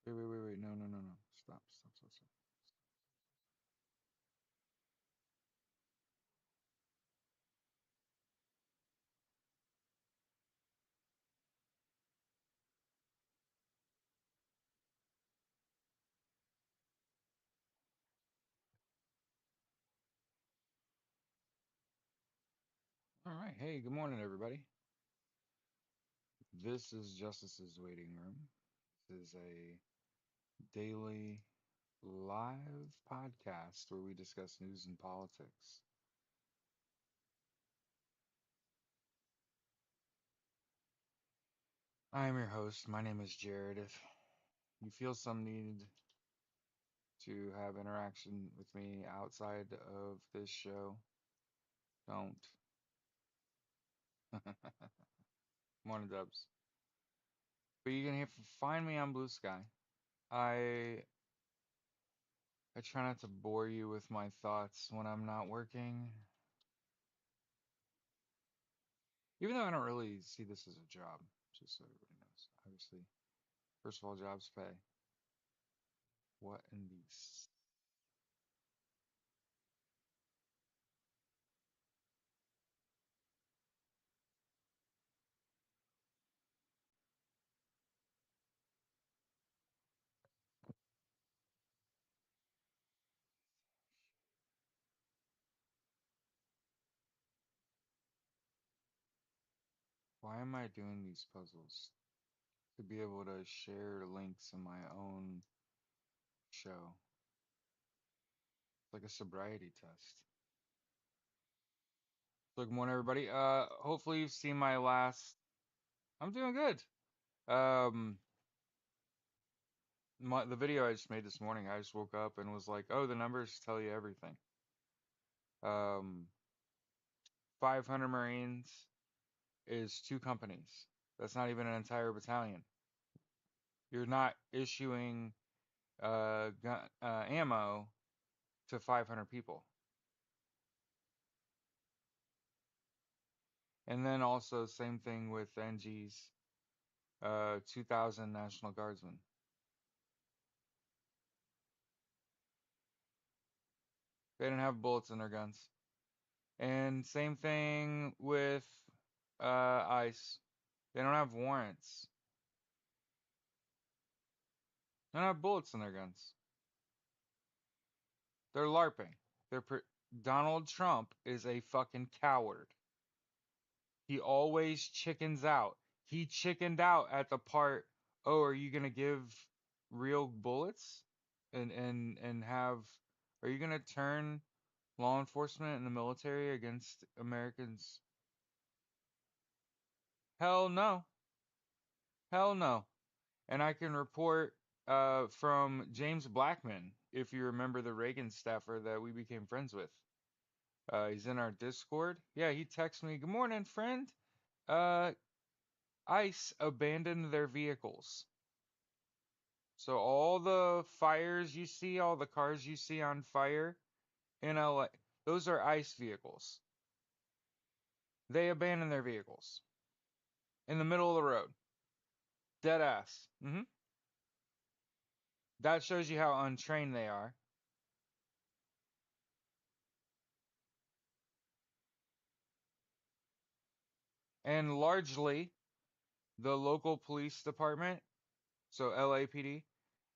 Wait. No. Stop. All right. Hey, good morning, everybody. This is Justice's Waiting Room. This is a daily live podcast where we discuss news and politics. I am your host. My name is Jared. If you feel some need to have interaction with me outside of this show, don't. Morning, Dubs. But you can find me on Blue Sky. I I try not to bore you with my thoughts when I'm not working, even though I don't really see this as a job, just so everybody knows. Obviously, first of all, jobs pay. What in the why am I doing these puzzles? To be able to share links in my own show. It's like a sobriety test. So good morning, everybody. Hopefully you've seen my last. I'm doing good. Um, the video I just made this morning. I just woke up and was like, oh, the numbers tell you everything. Um, 500 Marines is two companies. That's not even an entire battalion. You're not issuing ammo to 500 people. And then also same thing with NG's 2,000 National Guardsmen. They didn't have bullets in their guns. And same thing with ICE. They don't have warrants. They don't have bullets in their guns. They're LARPing. Donald Trump is a fucking coward. He always chickens out. He chickened out at the part, oh, are you gonna give real bullets? And have are you gonna turn law enforcement and the military against Americans? Hell no. Hell no. And I can report from James Blackman, if you remember the Reagan staffer that we became friends with. He's in our Discord. Yeah, he texts me, "Good morning, friend. Uh, ICE abandoned their vehicles. So all the fires you see, all the cars you see on fire in LA, those are ICE vehicles. They abandoned their vehicles in the middle of the road. Dead ass. That shows you how untrained they are. And largely, the local police department, so LAPD,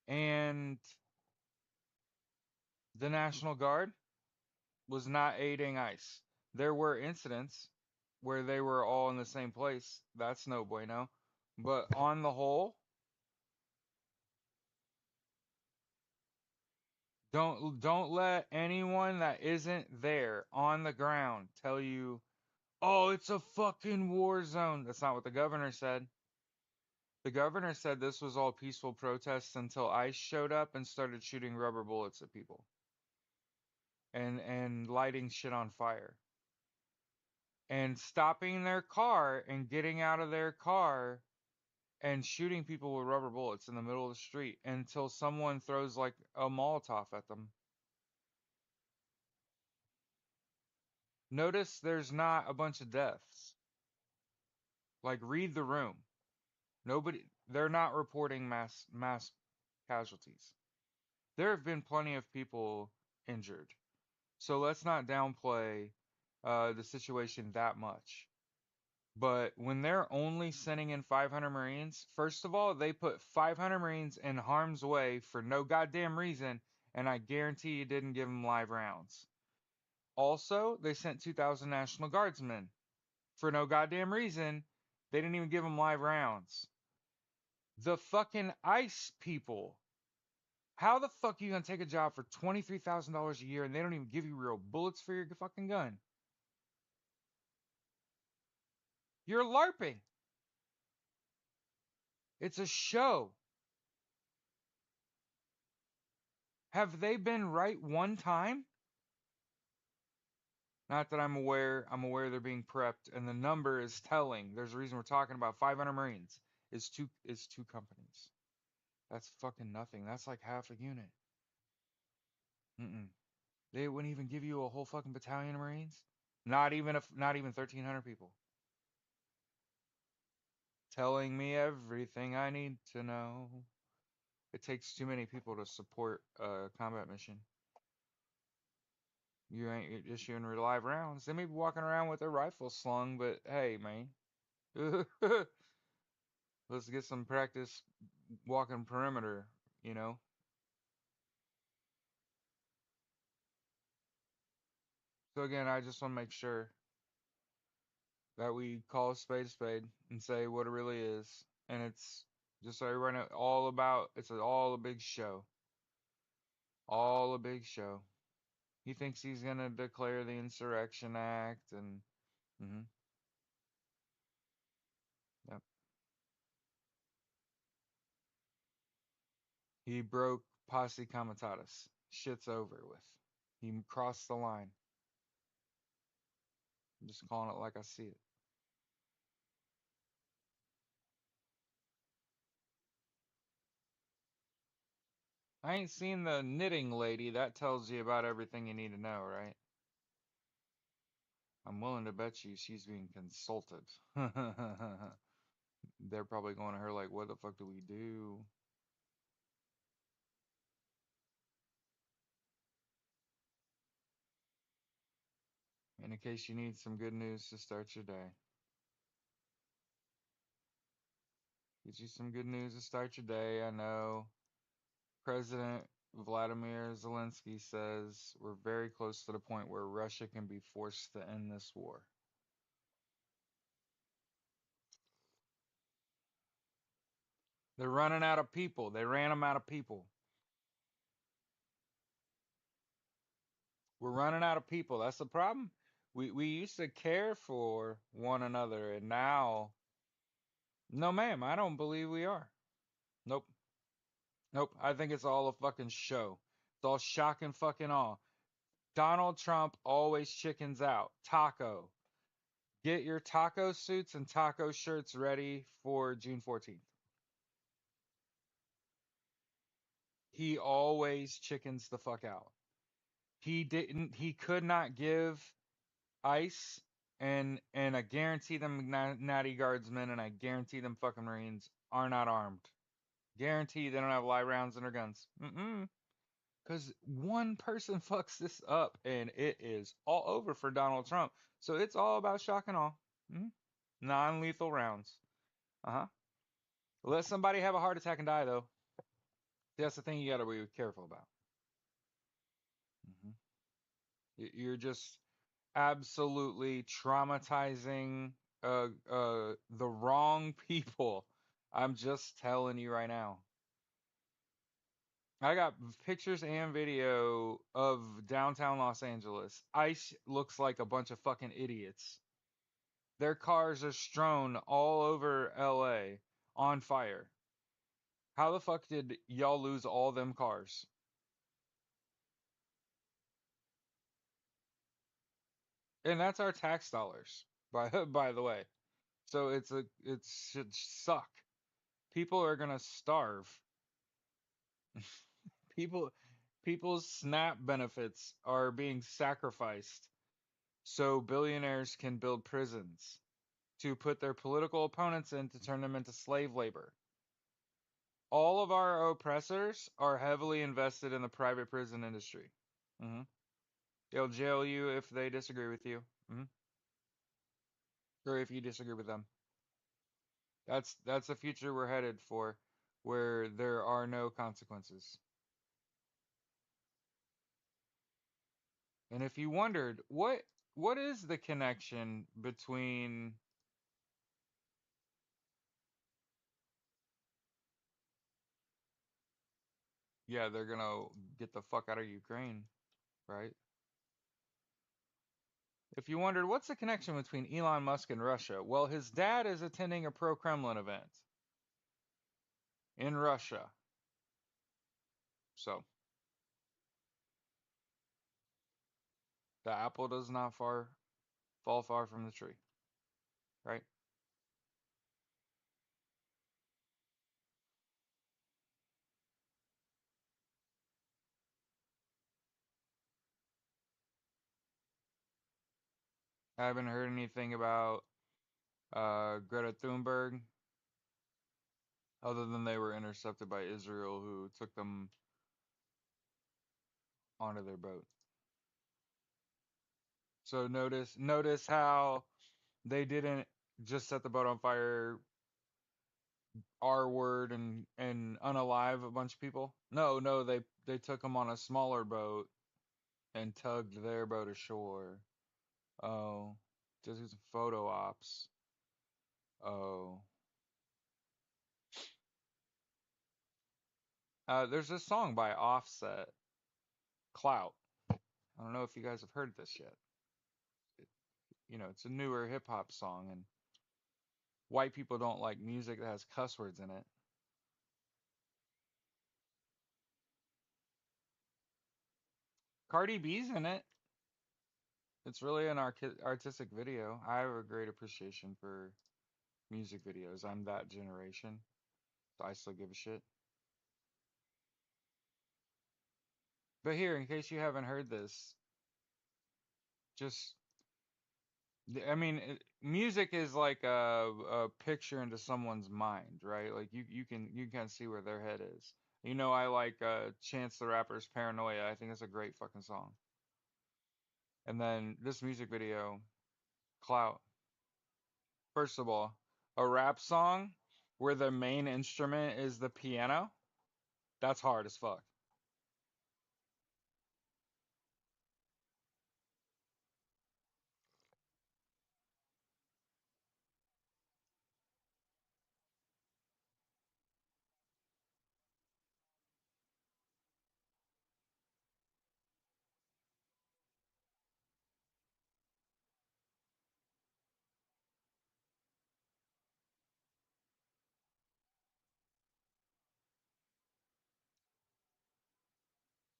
and the National Guard was not aiding ICE. There were incidents where they were all in the same place. That's no bueno. But on the whole, don't let anyone that isn't there on the ground tell you, "Oh, it's a fucking war zone." That's not what the governor said. The governor said this was all peaceful protests until ICE showed up and started shooting rubber bullets at people and lighting shit on fire and stopping their car and getting out of their car and shooting people with rubber bullets in the middle of the street until someone throws like a Molotov at them. Notice there's not a bunch of deaths. Like read the room. Nobody they're not reporting mass casualties. There have been plenty of people injured. So let's not downplay the situation that much. But when they're only sending in 500 Marines, first of all, they put 500 Marines in harm's way for no goddamn reason, and I guarantee you didn't give them live rounds. Also, they sent 2,000 National Guardsmen for no goddamn reason. They didn't even give them live rounds. The fucking ICE people. How the fuck are you gonna take a job for $23,000 a year and they don't even give you real bullets for your fucking gun? You're LARPing. It's a show. Have they been right one time? Not that I'm aware. I'm aware they're being prepped, and the number is telling. There's a reason we're talking about 500 Marines. Is two companies. That's fucking nothing. That's like half a unit. Mm-mm. They wouldn't even give you a whole fucking battalion of Marines. Not even 1,300 people. Telling me everything I need to know. It takes too many people to support a combat mission. You ain't issuing live rounds. They may be walking around with their rifles slung, but hey, man. Let's get some practice walking perimeter, you know? So again, I just want to make sure that we call a spade and say what it really is. And it's just so everyone know, all about, all a big show. All a big show. He thinks he's going to declare the Insurrection Act and, mhm, yep. He broke Posse Comitatus. Shit's over with. He crossed the line. I'm just calling it like I see it. I ain't seen the knitting lady. That tells you about everything you need to know, right? I'm willing to bet you she's being consulted. They're probably going to her like, what the fuck do we do? In case you need some good news to start your day. Get you some good news to start your day. I know President Vladimir Zelensky says we're very close to the point where Russia can be forced to end this war. They're running out of people. They ran them out of people. We're running out of people. That's the problem. We used to care for one another, and now, no, ma'am, I don't believe we are. Nope, nope. I think it's all a fucking show. It's all shock and fucking awe. Donald Trump always chickens out. Taco. Get your taco suits and taco shirts ready for June 14th. He always chickens the fuck out. He could not give ICE and I guarantee them natty guardsmen and I guarantee them fucking Marines are not armed. Guarantee they don't have live rounds in their guns. Mm-mm. Because one person fucks this up and it is all over for Donald Trump. So it's all about shock and awe. Mm? Non-lethal rounds. Uh-huh. Let somebody have a heart attack and die though. That's the thing you gotta be careful about. Hmm. You're just absolutely traumatizing the wrong people. I'm just telling you right now. I got pictures and video of downtown Los Angeles. ICE looks like a bunch of fucking idiots. Their cars are strewn all over LA on fire. How the fuck did y'all lose all them cars? And that's our tax dollars, by the way. So it should suck. People are gonna starve. People people's SNAP benefits are being sacrificed so billionaires can build prisons to put their political opponents in to turn them into slave labor. All of our oppressors are heavily invested in the private prison industry. Hmm. They'll jail you if they disagree with you, hmm, or if you disagree with them. That's the future we're headed for, where there are no consequences. And if you wondered, what is the connection between, yeah, they're gonna get the fuck out of Ukraine, right? If you wondered what's the connection between Elon Musk and Russia, well, his dad is attending a pro-Kremlin event in Russia. So the apple does not fall far from the tree, right? I haven't heard anything about Greta Thunberg other than they were intercepted by Israel, who took them onto their boat. So notice how they didn't just set the boat on fire, R word and unalive a bunch of people. No, they took them on a smaller boat and tugged their boat ashore. Oh, just using photo ops. Oh, there's this song by Offset, Clout. I don't know if you guys have heard this yet. It, it's a newer hip hop song, and white people don't like music that has cuss words in it. Cardi B's in it. It's really an artistic video. I have a great appreciation for music videos. I'm that generation, so I still give a shit. But here, in case you haven't heard this, just I mean, music is like a picture into someone's mind, right? Like you can see where their head is. I like Chance the Rapper's Paranoia. I think it's a great fucking song. And then this music video, Clout. First of all, a rap song where the main instrument is the piano, that's hard as fuck.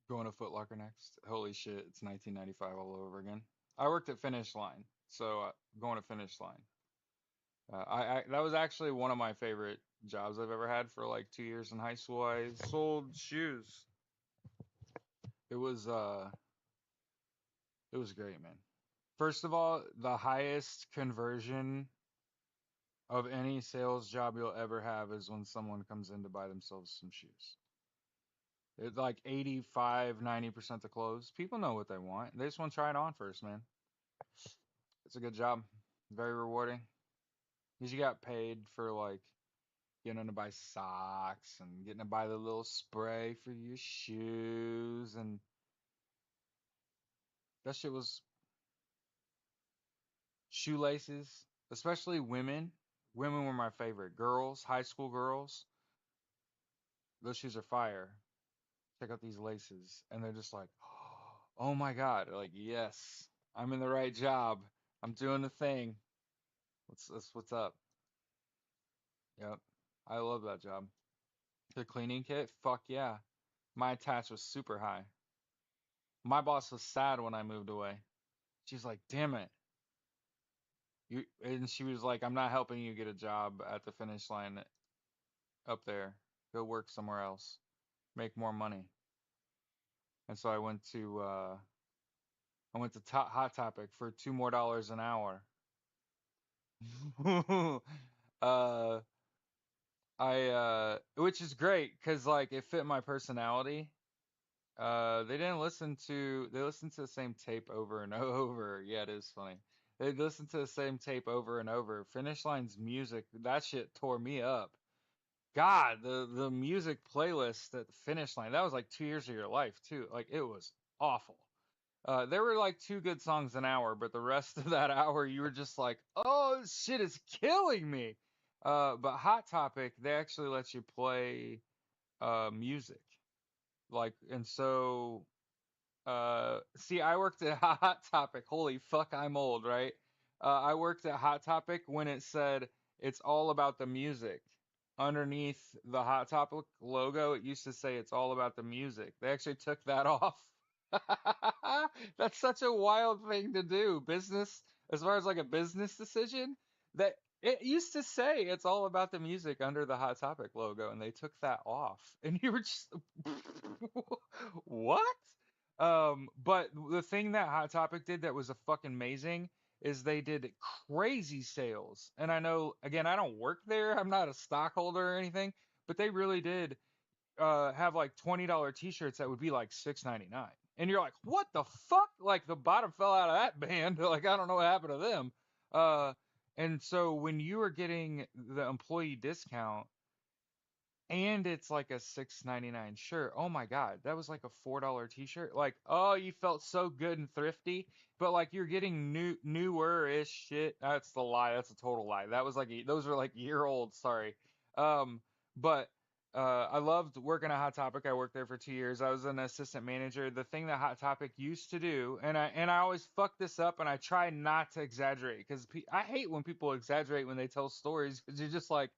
Going to Foot Locker next. Holy shit, it's 1995 all over again. I worked at Finish Line, so going to Finish Line. I that was actually one of my favorite jobs I've ever had for like 2 years in high school. I sold shoes. It was uh it was great, man. First of all, the highest conversion of any sales job you'll ever have is when someone comes in to buy themselves some shoes. It's like 85, 90% to close. People know what they want. They just want to try it on first, man. It's a good job. Very rewarding. Because you got paid for like getting to buy socks and getting to buy the little spray for your shoes, and that shit was shoelaces, especially women. Women were my favorite. Girls, high school girls, those shoes are fire. Check out these laces. And they're just like, oh my God. Like, yes, I'm in the right job. I'm doing the thing. What's up? Yep. I love that job. The cleaning kit, fuck yeah. My attach was super high. My boss was sad when I moved away. She's like, damn it. And she was like, I'm not helping you get a job at the Finish Line up there. Go work somewhere else. Make more money. And so I went to Hot Topic for $2 more an hour. uh which is great because like it fit my personality. They listened to the same tape over and over. Yeah, it is funny. They listened to the same tape over and over. Finish Line's music, that shit tore me up. God, the music playlist at the Finish Line, that was like 2 years of your life too. Like it was awful. There were like two good songs an hour, but the rest of that hour you were just like, oh, this shit is killing me. But Hot Topic, they actually let you play music. Like, and so see, I worked at Hot Topic. Holy fuck, I'm old, right? I worked at Hot Topic when it said it's all about the music. Underneath the Hot Topic logo, it used to say it's all about the music. They actually took that off. That's such a wild thing to do. Business, as far as like a business decision, that it used to say it's all about the music under the Hot Topic logo, and they took that off. And you were just, what? But the thing that Hot Topic did that was a fucking amazing is they did crazy sales. And I know, again, I don't work there. I'm not a stockholder or anything, but they really did have like $20 t-shirts that would be like 6.99. And you're like, what the fuck? Like the bottom fell out of that band. Like I don't know what happened to them. Uh, and so when you were getting the employee discount and it's like a 6.99 shirt. Oh my God, that was like a $4 t-shirt. Like, oh, you felt so good and thrifty, but like you're getting newer-ish shit. That's the lie. That's a total lie. That was like those are like year old. Sorry. But I loved working at Hot Topic. I worked there for 2 years. I was an assistant manager. The thing that Hot Topic used to do, and I always fuck this up, and I try not to exaggerate because I hate when people exaggerate when they tell stories because you're just like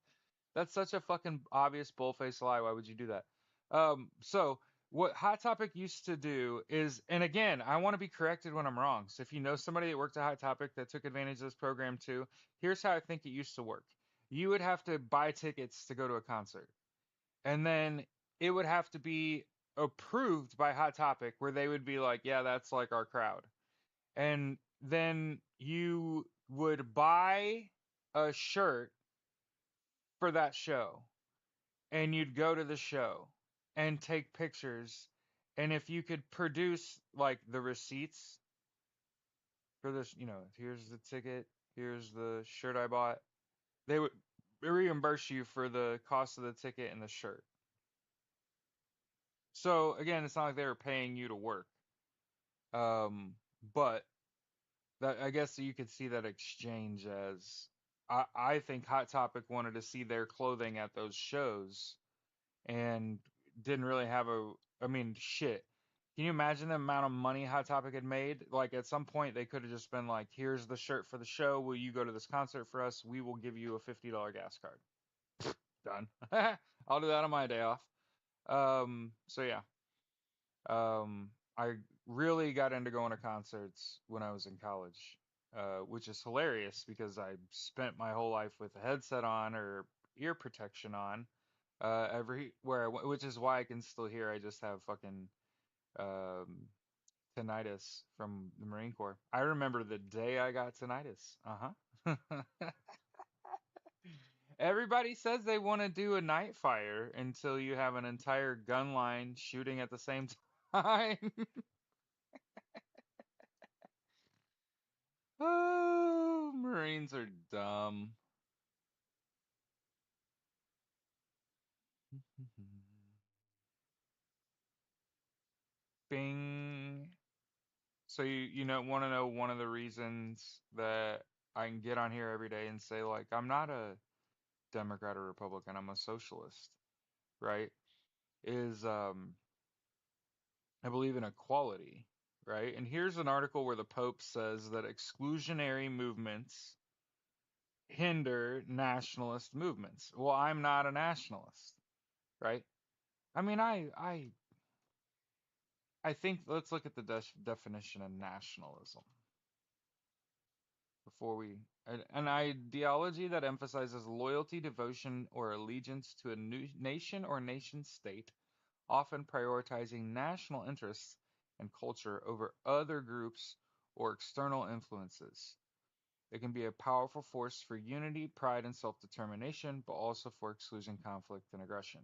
that's such a fucking obvious bullface lie. Why would you do that? So what Hot Topic used to do is, and again, I want to be corrected when I'm wrong. So if you know somebody that worked at Hot Topic that took advantage of this program too, here's how I think it used to work. You would have to buy tickets to go to a concert, and then it would have to be approved by Hot Topic, where they would be like, yeah, that's like our crowd. And then you would buy a shirt for that show and you'd go to the show and take pictures. And if you could produce like the receipts for this, here's the ticket, here's the shirt I bought, they would reimburse you for the cost of the ticket and the shirt. So again, it's not like they were paying you to work. But that I guess you could see that exchange as I think Hot Topic wanted to see their clothing at those shows and didn't really have I mean, shit. Can you imagine the amount of money Hot Topic had made? Like at some point they could have just been like, here's the shirt for the show. Will you go to this concert for us? We will give you a $50 gas card. Done. I'll do that on my day off. So yeah. I really got into going to concerts when I was in college, which is hilarious because I spent my whole life with a headset on or ear protection on everywhere which is why I can still hear. I just have fucking um, tinnitus from the Marine Corps. I remember the day I got tinnitus. Uh-huh. Everybody says they want to do a night fire until you have an entire gun line shooting at the same time. Oh, Marines are dumb. Bing. So you want to know one of the reasons that I can get on here every day and say like I'm not a Democrat or Republican, I'm a socialist, right? Is I believe in equality, right? And here's an article where the Pope says that exclusionary movements hinder nationalist movements. Well, I'm not a nationalist, right? I mean, I think let's look at the definition of nationalism before we an ideology that emphasizes loyalty, devotion, or allegiance to a new nation or nation state, often prioritizing national interests and culture over other groups or external influences. It can be a powerful force for unity, pride, and self determination, but also for exclusion, conflict, and aggression.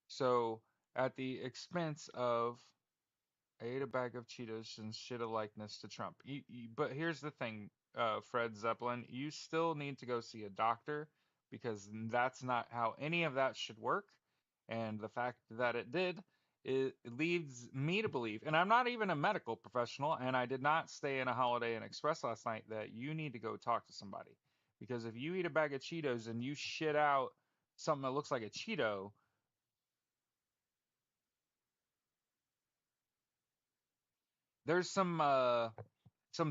So, at the expense of I ate a bag of Cheetos and shit a likeness to Trump. But here's the thing, Fred Zeppelin, you still need to go see a doctor because that's not how any of that should work. And the fact that it did, it leads me to believe, and I'm not even a medical professional, and I did not stay in a Holiday Inn Express last night, that you need to go talk to somebody. Because if you eat a bag of Cheetos and you shit out something that looks like a Cheeto, there's some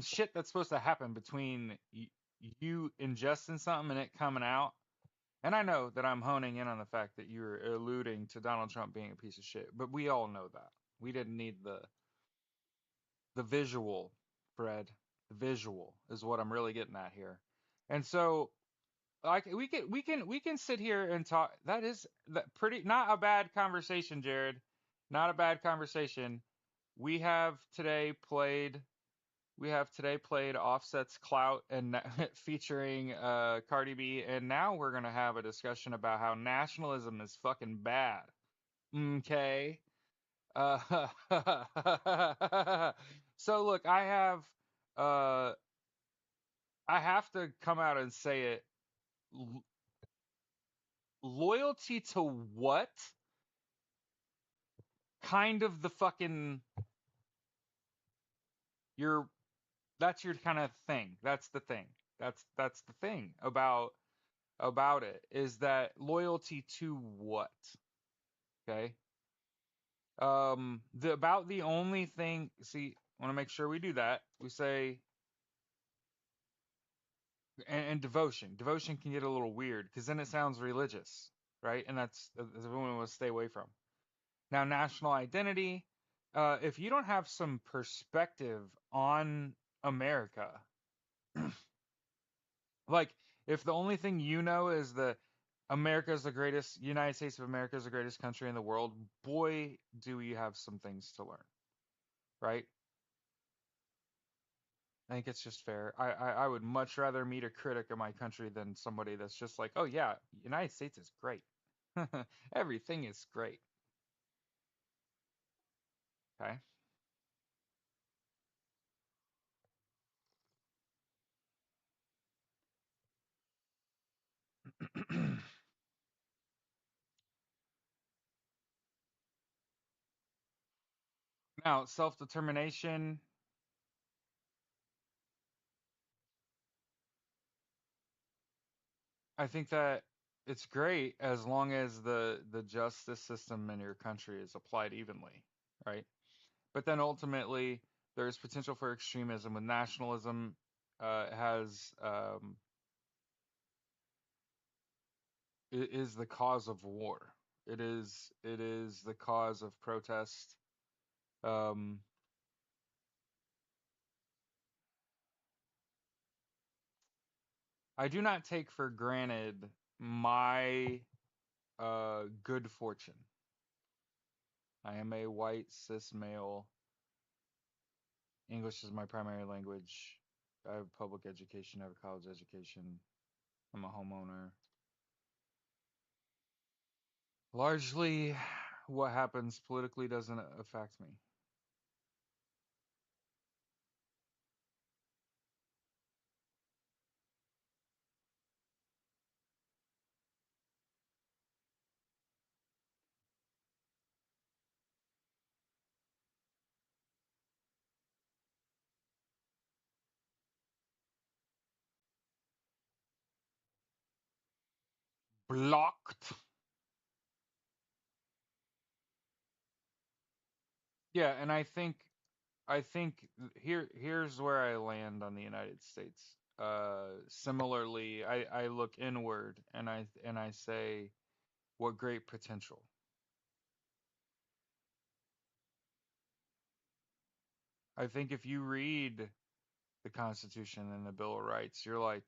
shit that's supposed to happen between you ingesting something and it coming out. And I know that I'm honing in on the fact that you're alluding to Donald Trump being a piece of shit, but we all know that. We didn't need the visual, Fred. The visual is what I'm really getting at here. And so like we can sit here and talk. That is that pretty not a bad conversation, Jared. Not a bad conversation. We have today played we have today played Offset's Clout and featuring Cardi B, and now we're gonna have a discussion about how nationalism is fucking bad. Okay. Uh, so look, uh, I have to come out and say it. Loyalty to what? Kind of the fucking your that's your kind of thing. That's the thing. That's the thing about it is that loyalty to what? Okay. The only thing, see, I want to make sure we do that. We say, and devotion. Devotion can get a little weird because then it sounds religious, right? And that's what we want to stay away from. Now, national identity, if you don't have some perspective on America, like if the only thing you know is the America is the greatest, United States of America is the greatest country in the world, boy, do we have some things to learn, right? I think it's just fair. I would much rather meet a critic of my country than somebody that's just like, oh yeah, United States is great. Everything is great. Okay. Now, self-determination, I think that it's great as long as the justice system in your country is applied evenly, right? But then ultimately, there's potential for extremism when nationalism has is the cause of war. It is the cause of protest. Um, I do not take for granted my good fortune. I am a white cis male. English is my primary language. I have public education. I have a college education. I'm a homeowner. Largely, what happens politically doesn't affect me. Blocked. Yeah, and I think here's where I land on the United States. Similarly, I look inward and I say, what great potential. I think if you read the Constitution and the Bill of Rights, you're like,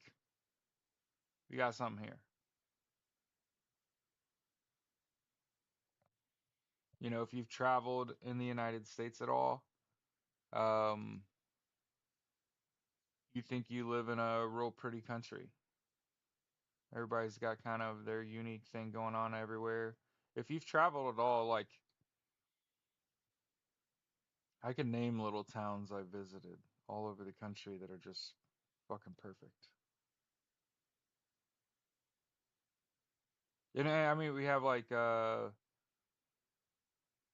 we got something here. You know, if you've traveled in the United States at all, um, You think you live in a real pretty country. Everybody's got kind of their unique thing going on everywhere. If you've traveled at all, like I can name little towns I visited all over the country that are just fucking perfect. And I mean, we have like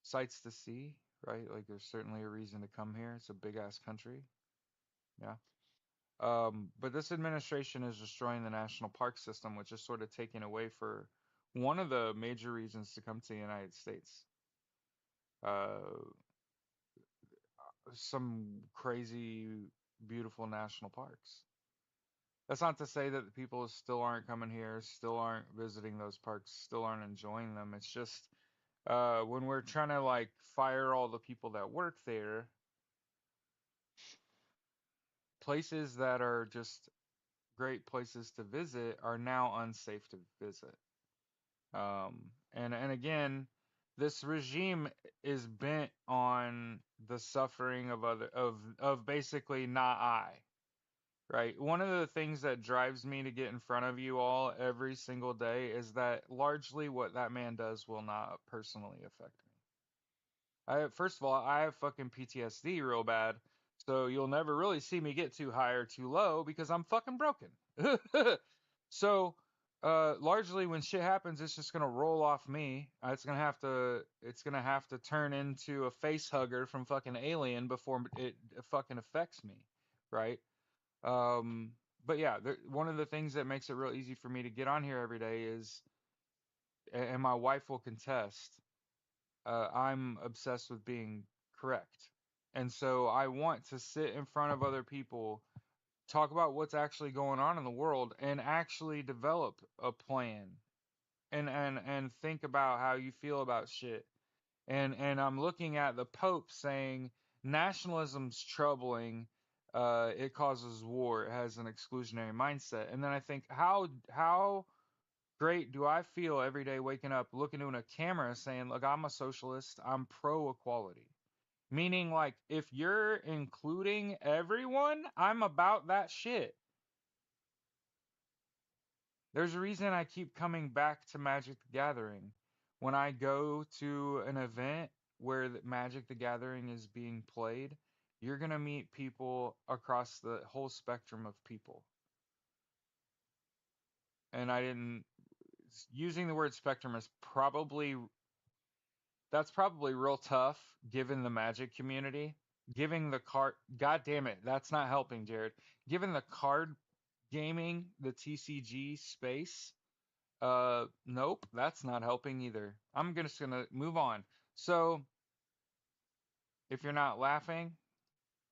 sights to see, right? Like there's certainly a reason to come here. It's a big ass country. Yeah. But this administration is destroying the national park system, which is sort of taking away for one of the major reasons to come to the United States. Uh, some crazy, beautiful national parks. That's not to say that the people still aren't coming here, still aren't visiting those parks, still aren't enjoying them. It's just when we're trying to like fire all the people that work there, places that are just great places to visit are now unsafe to visit. And again, this regime is bent on the suffering of of basically not I, right? One of the things that drives me to get in front of you all every single day is that largely what that man does will not personally affect me. First of all, I have fucking PTSD real bad, so you'll never really see me get too high or too low because I'm fucking broken. So, largely when shit happens, it's just gonna roll off me. It's gonna have to turn into a face hugger from fucking Alien before it fucking affects me, right? Um, but yeah, one of the things that makes it real easy for me to get on here every day is, and my wife will contest, I'm obsessed with being correct. And so I want to sit in front of other people, talk about what's actually going on in the world, and actually develop a plan and think about how you feel about shit. And I'm looking at the Pope saying nationalism's troubling. It causes war. It has an exclusionary mindset. And then I think, how great do I feel every day waking up, looking into a camera, saying, "Look, I'm a socialist. I'm pro equality." Meaning, like, if you're including everyone, I'm about that shit. There's a reason I keep coming back to Magic the Gathering. When I go to an event where Magic the Gathering is being played, you're going to meet people across the whole spectrum of people. And I didn't, using the word spectrum is probably, that's probably real tough given the Magic community. Giving the card, God damn it, that's not helping, Jared. Given the card gaming, the TCG space, nope, that's not helping either. Just gonna move on. So, if you're not laughing,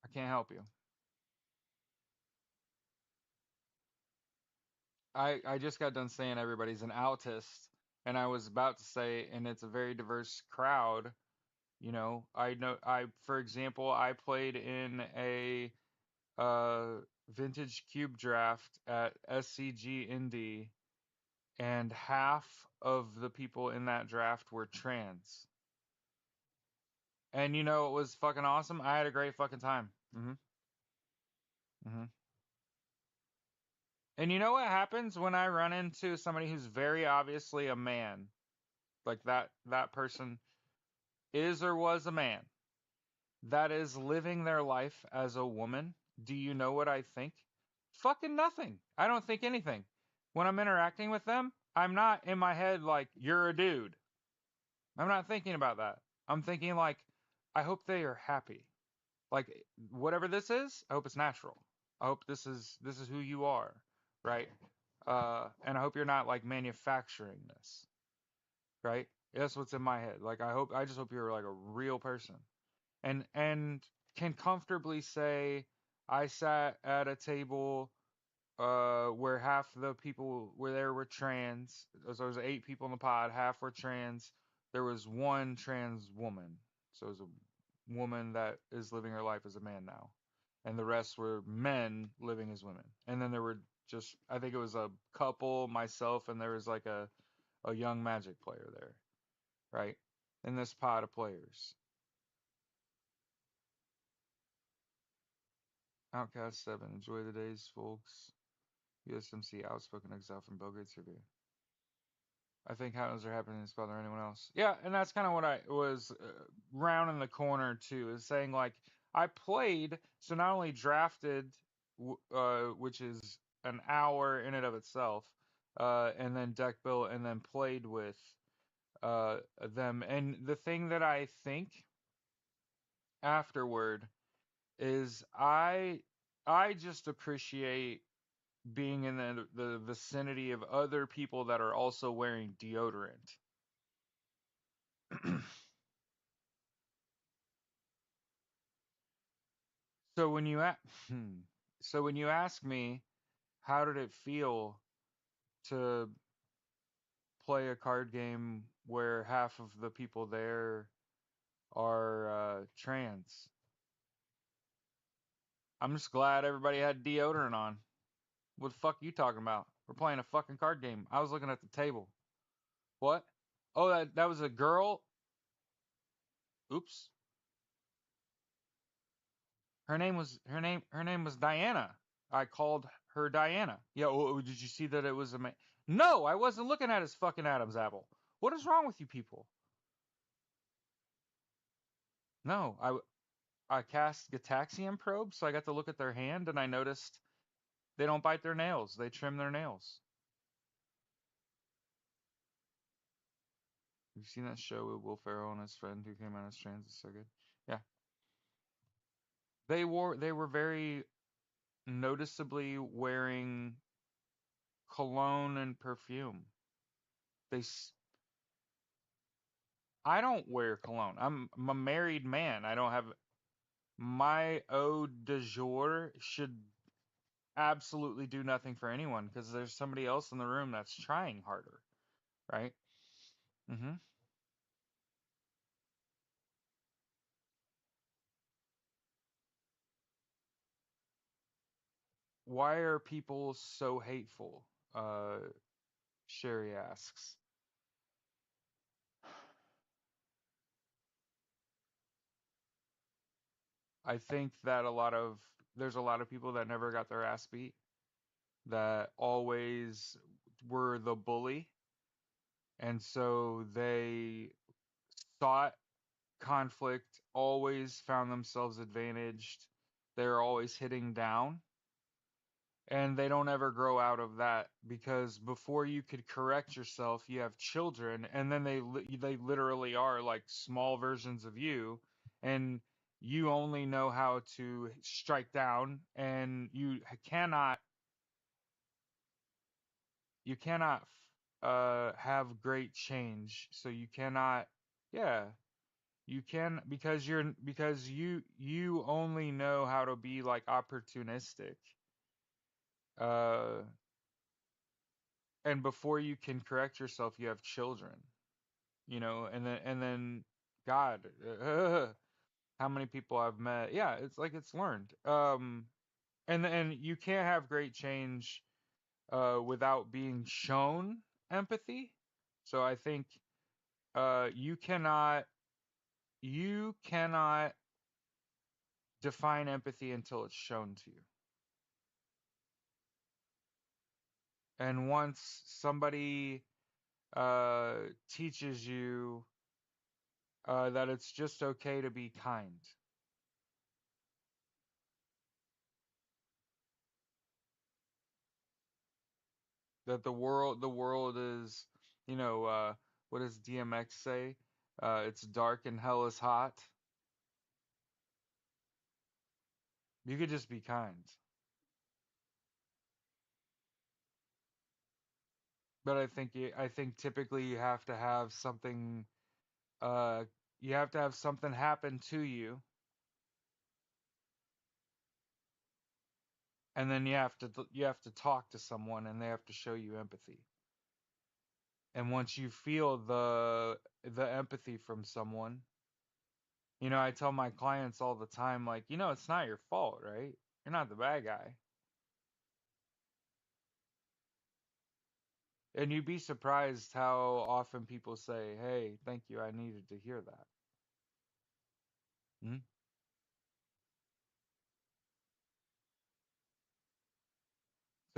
I can't help you. I just got done saying everybody's an autist, and I was about to say, and it's a very diverse crowd. For example, I played in a vintage cube draft at SCG Indy, and half of the people in that draft were trans. And it was fucking awesome. I had a great fucking time. Hmm. And you know what happens when I run into somebody who's very obviously a man, like that person is or was a man, that is living their life as a woman? Do you know what I think? Fucking nothing. I don't think anything. When I'm interacting with them, I'm not in my head like, you're a dude. I'm not thinking about that. I'm thinking like, I hope they are happy. Like whatever this is, I hope it's natural. I hope this is who you are, right? And I hope you're not like manufacturing this, right? That's what's in my head. Like I just hope you're like a real person, and can comfortably say I sat at a table where half the people were there were trans. So there was 8 people in the pod, half were trans. There was one trans woman. So it was a woman that is living her life as a man now. And the rest were men living as women. And then there were just, I think it was a couple, myself, and there was like a young Magic player there, right? In this pod of players. Outcast 7. Enjoy the days, folks. USMC Outspoken Exile from Belgrade, Serbia. I think how's are happening in this bother anyone else. Yeah, and that's kind of what I was rounding the corner to, is saying like I played, so not only drafted, which is an hour in and of itself, and then deck built, and then played with them. And the thing that I think afterward is I just appreciate being in the vicinity of other people that are also wearing deodorant. So when you a- so when you ask me how did it feel to play a card game where half of the people there are trans, I'm just glad everybody had deodorant on. What the fuck you talking about? We're playing a fucking card game. I was looking at the table. What? Oh, that was a girl. Oops. Her name was Diana. I called her Diana. Yeah. Did you see that it was a man? No, I wasn't looking at his fucking Adam's apple. What is wrong with you people? No, I cast Gataxian probes, so I got to look at their hand, and I noticed they don't bite their nails. They trim their nails. You've seen that show with Will Ferrell and his friend who came out as trans? It's so good. Yeah, they were very noticeably wearing cologne and perfume. They I don't wear cologne. I'm a married man. I don't have my eau de jour should absolutely do nothing for anyone because there's somebody else in the room that's trying harder, right? hmm Why are people so hateful? Sherry asks. I think that there's a lot of people that never got their ass beat, that always were the bully, and so they sought conflict, always found themselves advantaged. They're always hitting down, and they don't ever grow out of that because before you could correct yourself, you have children, and then they literally are like small versions of you, and you only know how to strike down, and cannot you cannot have great change, so you cannot. Yeah, you can, because you only know how to be like opportunistic. Uh, and before you can correct yourself, you have children, and then God, how many people I've met? Yeah, it's like it's learned. And you can't have great change without being shown empathy. So I think you cannot define empathy until it's shown to you. And once somebody uh, teaches you that it's just okay to be kind, that the world is, what does DMX say? It's dark and hell is hot. You could just be kind. But I think typically uh you have to have something happen to you, and then you have to talk to someone, and they have to show you empathy. And once you feel the empathy from someone, I tell my clients all the time, like, it's not your fault, right? You're not the bad guy. And you'd be surprised how often people say, "Hey, thank you. I needed to hear that." Hmm?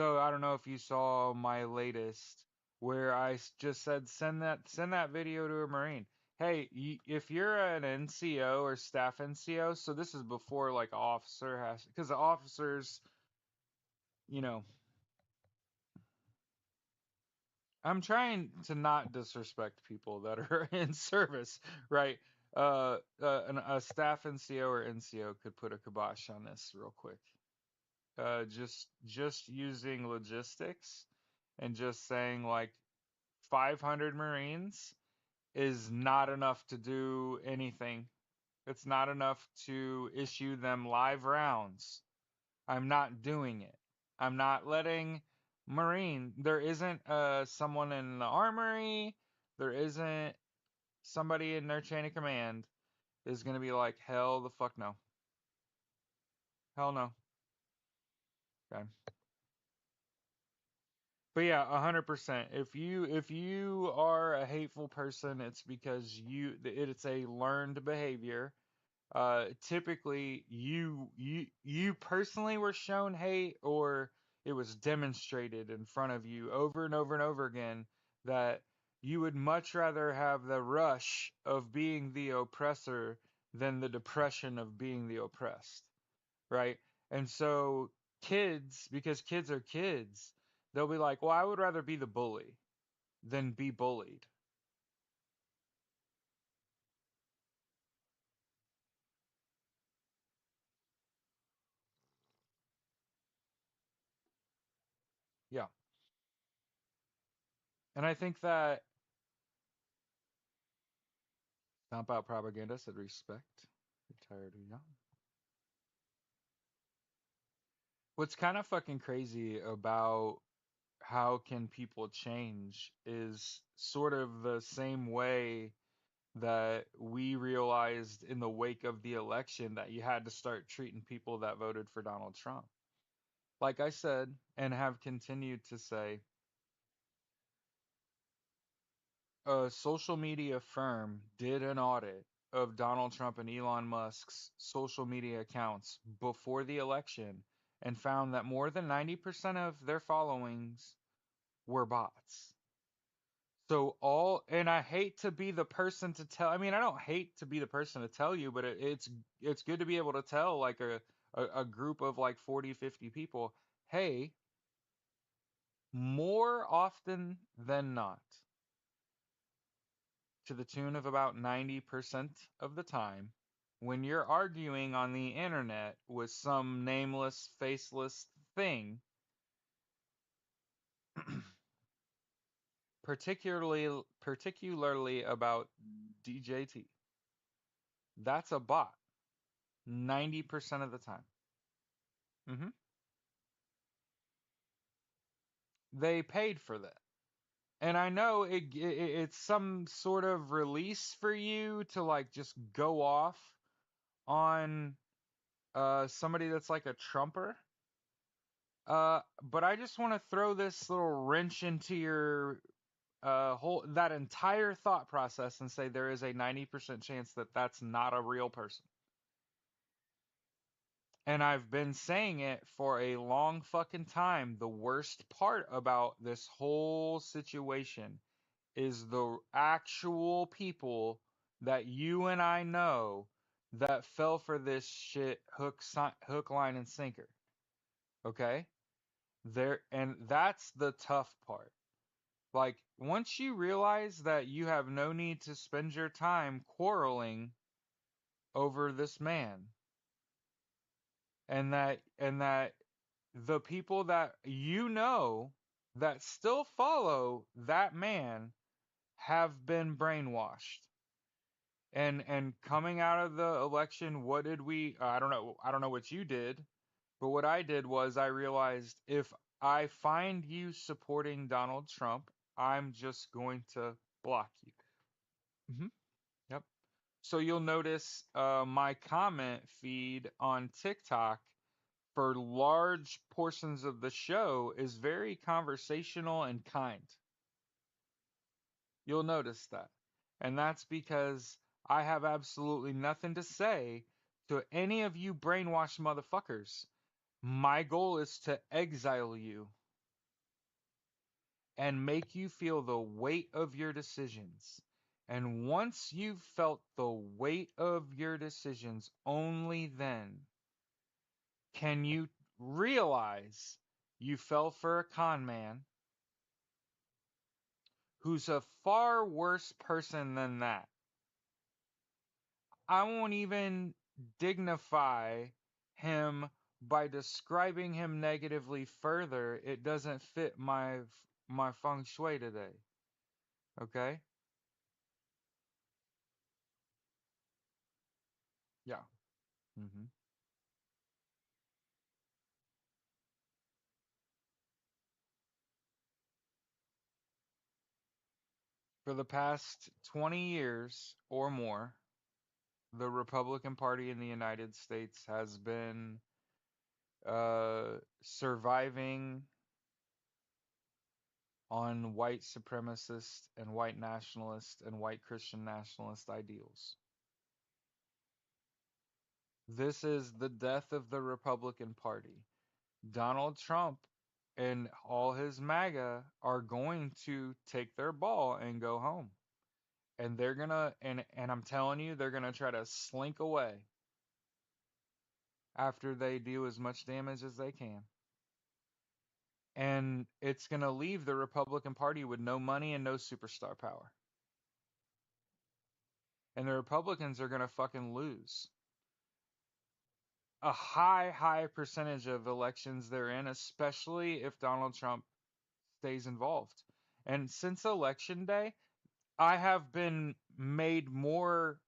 So I don't know if you saw my latest where just said send that video to a Marine. Hey, if you're an NCO or staff NCO, so this is before like officer has, because the officers, you know, I'm trying to not disrespect people that are in service, right? A staff NCO or NCO could put a kibosh on this real quick. Just using logistics and just saying like 500 Marines is not enough to do anything. It's not enough to issue them live rounds. I'm not doing it. I'm not letting Marine. There isn't someone in the armory. There isn't somebody in their chain of command is gonna be like, hell the fuck no. Hell no. Okay. But yeah, 100%. If you are a hateful person, it's because it's a learned behavior. Typically you personally were shown hate, or it was demonstrated in front of you over and over and over again that you would much rather have the rush of being the oppressor than the depression of being the oppressed, right? And so kids, because kids are kids, they'll be like, well, I would rather be the bully than be bullied. Yeah. And I think that stomp out propaganda said respect. You're tired of young. What's kind of fucking crazy about how can people change is sort of the same way that we realized in the wake of the election that you had to start treating people that voted for Donald Trump. Like I said, and have continued to say, a social media firm did an audit of Donald Trump and Elon Musk's social media accounts before the election and found that more than 90% of their followings were bots. So and I hate to be the person to tell, I mean, I don't hate to be the person to tell you, but it's good to be able to tell like a group of like 40, 50 people, hey, more often than not, to the tune of about 90% of the time, when you're arguing on the internet with some nameless, faceless thing, particularly about DJT, that's a bot 90% of the time. Hmm. They paid for that. And I know it's some sort of release for you to like just go off on somebody that's like a Trumper. But I just want to throw this little wrench into your whole that entire thought process and say there is a 90% chance that that's not a real person. And I've been saying it for a long fucking time. The worst part about this whole situation is the actual people that you and I know that fell for this shit hook, line, and sinker. Okay? And that's the tough part. Like, once you realize that you have no need to spend your time quarreling over this man, and that the people that you know that still follow that man have been brainwashed. And coming out of the election, what did we I don't know what you did, but what I did was I realized if I find you supporting Donald Trump, I'm just going to block you. Hmm. Yep. So you'll notice my comment feed on TikTok for large portions of the show is very conversational and kind. You'll notice that. And that's because I have absolutely nothing to say to any of you brainwashed motherfuckers. My goal is to exile you. and make you feel the weight of your decisions. And once you've felt the weight of your decisions, only then can you realize you fell for a con man who's a far worse person than that. I won't even dignify him by describing him negatively further. It doesn't fit my feng shui today. Okay? Yeah. hmm For the past 20 years or more, the Republican Party in the United States has been surviving on white supremacist and white nationalist and white Christian nationalist ideals. This is the death of the Republican Party. Donald Trump and all his MAGA are going to take their ball and go home. And they're gonna and I'm telling you, they're gonna try to slink away after they do as much damage as they can. And it's gonna leave the Republican Party with no money and no superstar power. And the Republicans are gonna fucking lose a high percentage of elections they're in, especially if Donald Trump stays involved. And since election day, I have been made more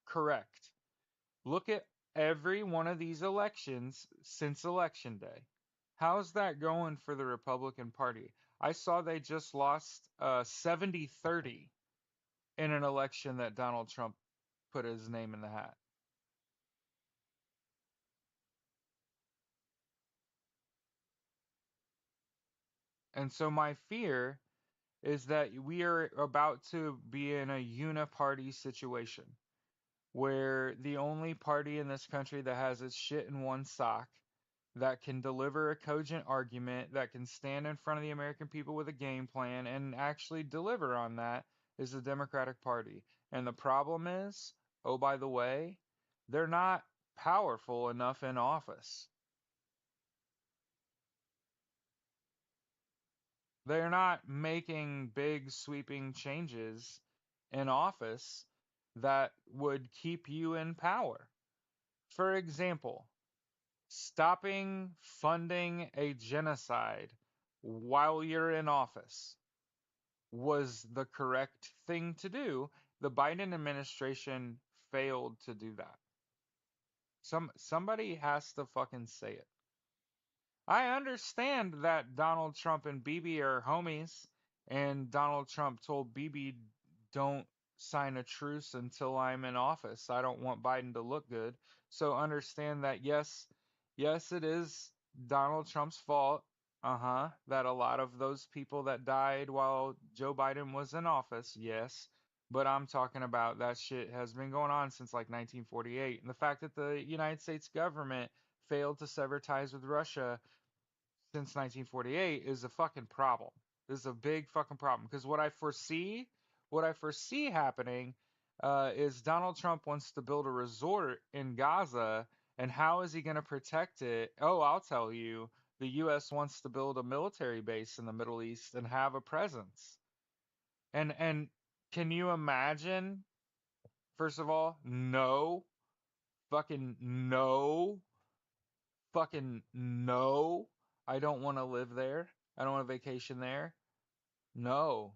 correct. Look at every one of these elections since election day. How's that going for the Republican Party? I saw they just lost 70-30 in an election that Donald Trump put his name in the hat. And so my fear is that we are about to be in a uniparty situation where the only party in this country that has its shit in one sock, that can deliver a cogent argument, that can stand in front of the American people with a game plan and actually deliver on that, is the Democratic Party. And the problem is, oh, by the way, they're not powerful enough in office. They're not making big sweeping changes in office that would keep you in power. For example, stopping funding a genocide while you're in office was the correct thing to do. The Biden administration failed to do that. Somebody has to fucking say it. I understand that Donald Trump and Bibi are homies, and Donald Trump told Bibi, don't sign a truce until I'm in office. I don't want Biden to look good. So understand that, yes, it is Donald Trump's fault, that a lot of those people that died while Joe Biden was in office, yes. But I'm talking about that shit has been going on since like 1948. And the fact that the United States government failed to sever ties with Russia since 1948 is a fucking problem. This is a big fucking problem because what I foresee happening is Donald Trump wants to build a resort in Gaza, and how is he going to protect it? Oh, I'll tell you, the U.S. wants to build a military base in the Middle East and have a presence. And can you imagine? First of all, no, fucking no, fucking no. I don't want to live there. I don't want to vacation there. No.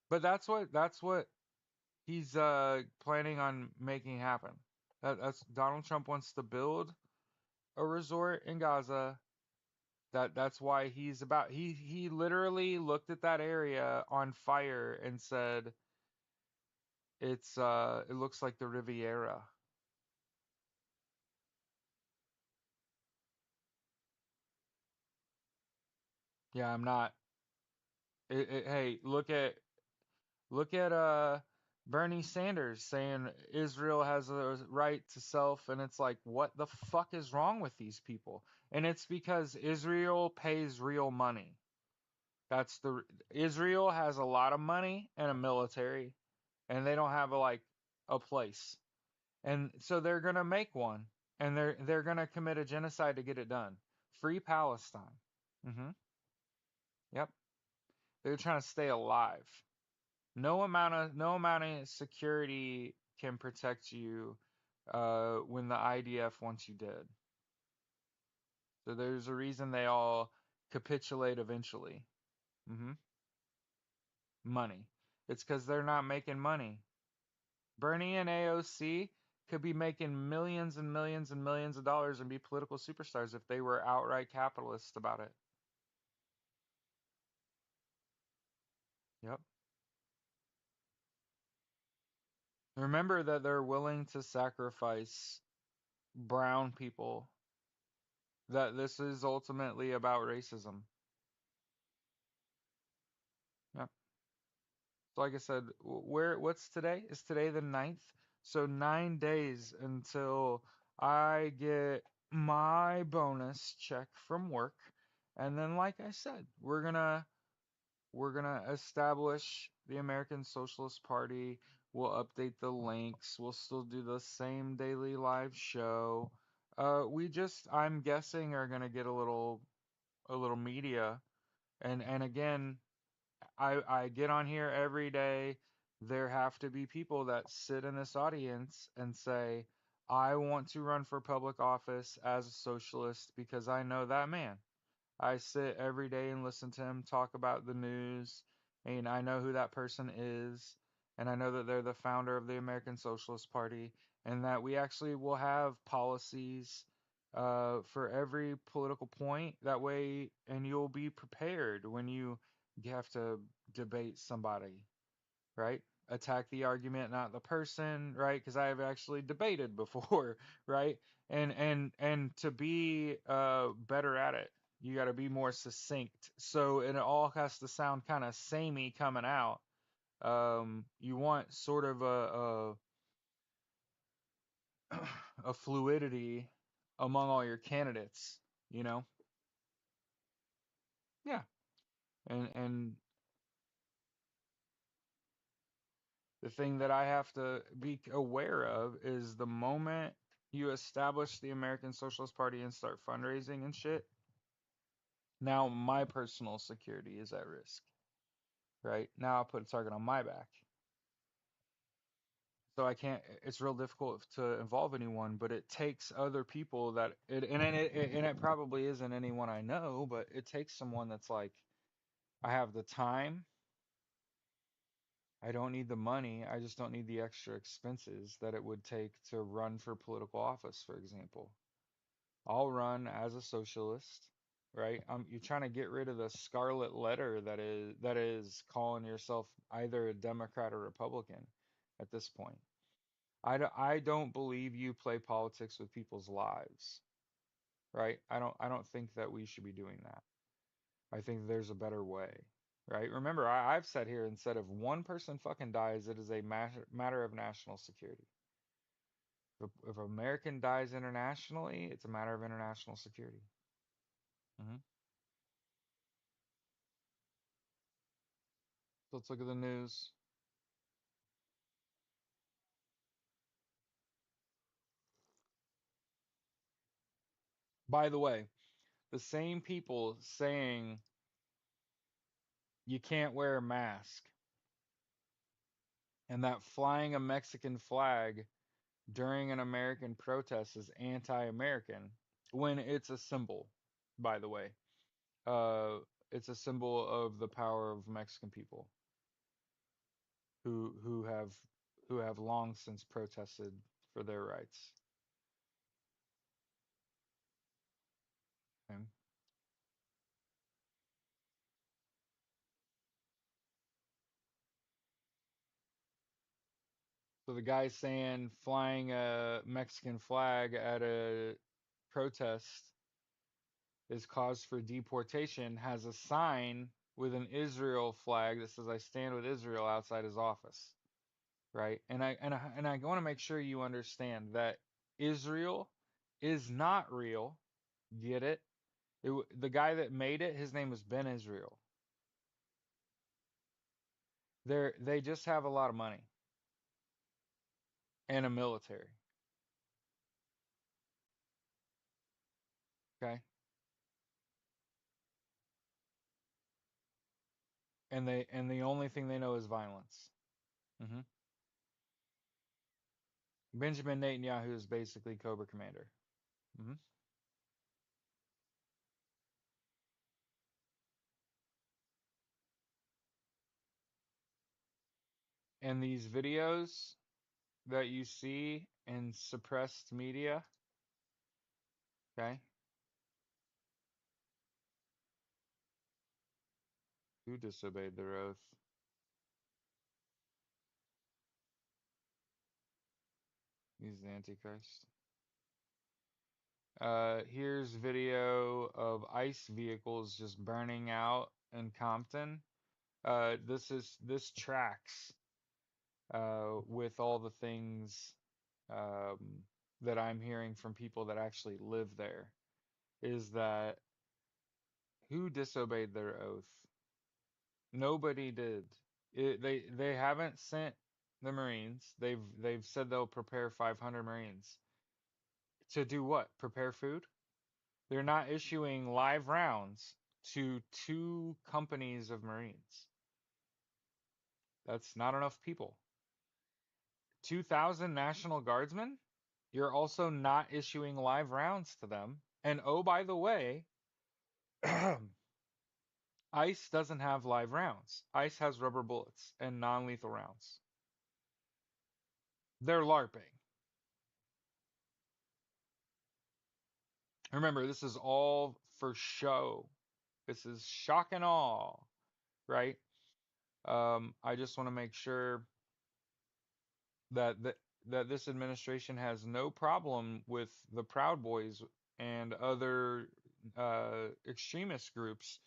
But that's what he's planning on making happen. That's Donald Trump wants to build a resort in Gaza. That's why he literally looked at that area on fire and said it looks like the Riviera. Yeah, I'm not. Hey, look at Bernie Sanders saying Israel has a right to self, and it's like, what the fuck is wrong with these people? And it's because Israel pays real money. That's the Israel has a lot of money and a military, and they don't have a place. And so they're gonna make one, and they're gonna commit a genocide to get it done. Free Palestine. Hmm. Yep. They're trying to stay alive. No amount of security can protect you when the IDF wants you dead. So there's a reason they all capitulate eventually. Hmm. Money. It's because they're not making money. Bernie and AOC could be making millions and millions and millions of dollars and be political superstars if they were outright capitalists about it. Yep. Remember that they're willing to sacrifice brown people, that this is ultimately about racism. Yep. So like I said, what's today? Is today the 9th? So 9 days until I get my bonus check from work. And then like I said, we're gonna establish the American Socialist Party. We'll update the links. We'll still do the same daily live show. We just, I'm guessing, are gonna get a little media. And again, I get on here every day. There have to be people that sit in this audience and say, I want to run for public office as a socialist because I know that man. I sit every day and listen to him talk about the news, and I know who that person is, and I know that they're the founder of the American Socialist Party, and that we actually will have policies for every political point. That way, and you'll be prepared when you have to debate somebody, right? Attack the argument, not the person, right? Because I have actually debated before, right? And to be better at it, you got to be more succinct. So and it all has to sound kind of samey coming out. You want sort of a fluidity among all your candidates, you know? Yeah. And the thing that I have to be aware of is the moment you establish the American Socialist Party and start fundraising and shit, now my personal security is at risk, right? Now I'll put a target on my back. So I can't, it's real difficult to involve anyone, but it takes other people and it probably isn't anyone I know, but it takes someone that's like, I have the time, I don't need the money, I just don't need the extra expenses that it would take to run for political office, for example. I'll run as a socialist, right? You're trying to get rid of the scarlet letter that is calling yourself either a Democrat or Republican at this point. I don't believe you play politics with people's lives, right? I don't think that we should be doing that. I think there's a better way, right? Remember, I've sat here and said if one person fucking dies, it is a matter of national security. If American dies internationally, it's a matter of international security. Hmm. So let's look at the news. By the way, the same people saying you can't wear a mask and that flying a Mexican flag during an American protest is anti-American when it's a symbol, by the way. Uh, it's a symbol of the power of Mexican people who who have who have long since protested for their rights. Okay? So the guy saying flying a Mexican flag at a protest is cause for deportation has a sign with an Israel flag that says I stand with Israel outside his office, right? And I want to make sure you understand that Israel is not real. Get it? The guy that made it, his name was Ben Israel. They just have a lot of money and a military. Okay. And the only thing they know is violence. Hmm. Benjamin Netanyahu is basically Cobra Commander. Hmm. And these videos that you see in suppressed media, okay, who disobeyed their oath? He's the Antichrist. Here's video of ICE vehicles just burning out in Compton. This tracks with all the things um, that I'm hearing from people that actually live there. Is that who disobeyed their oath? Nobody did. They haven't sent the Marines. They've said they'll prepare 500 Marines to do what? Prepare food? They're not issuing live rounds to two companies of Marines. That's not enough people. 2,000 National Guardsmen? You're also not issuing live rounds to them. And oh, by the way, ICE doesn't have live rounds. ICE has rubber bullets and non-lethal rounds. They're LARPing. Remember, this is all for show. This is shock and awe, right? I just want to make sure that that this administration has no problem with the Proud Boys and other extremist groups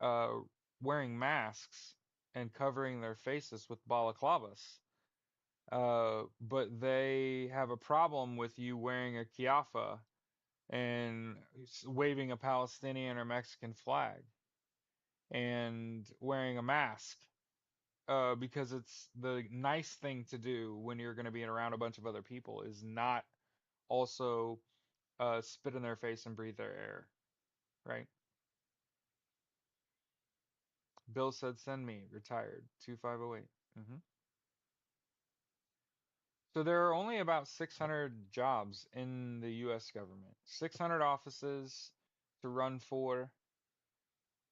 uh, wearing masks and covering their faces with balaclavas. But they have a problem with you wearing a kiafa and waving a Palestinian or Mexican flag and wearing a mask because it's the nice thing to do when you're going to be around a bunch of other people is not also spit in their face and breathe their air, right? Bill said, "Send me retired 2508." Hmm. So there are only about 600 jobs in the U.S. government, 600 offices to run for.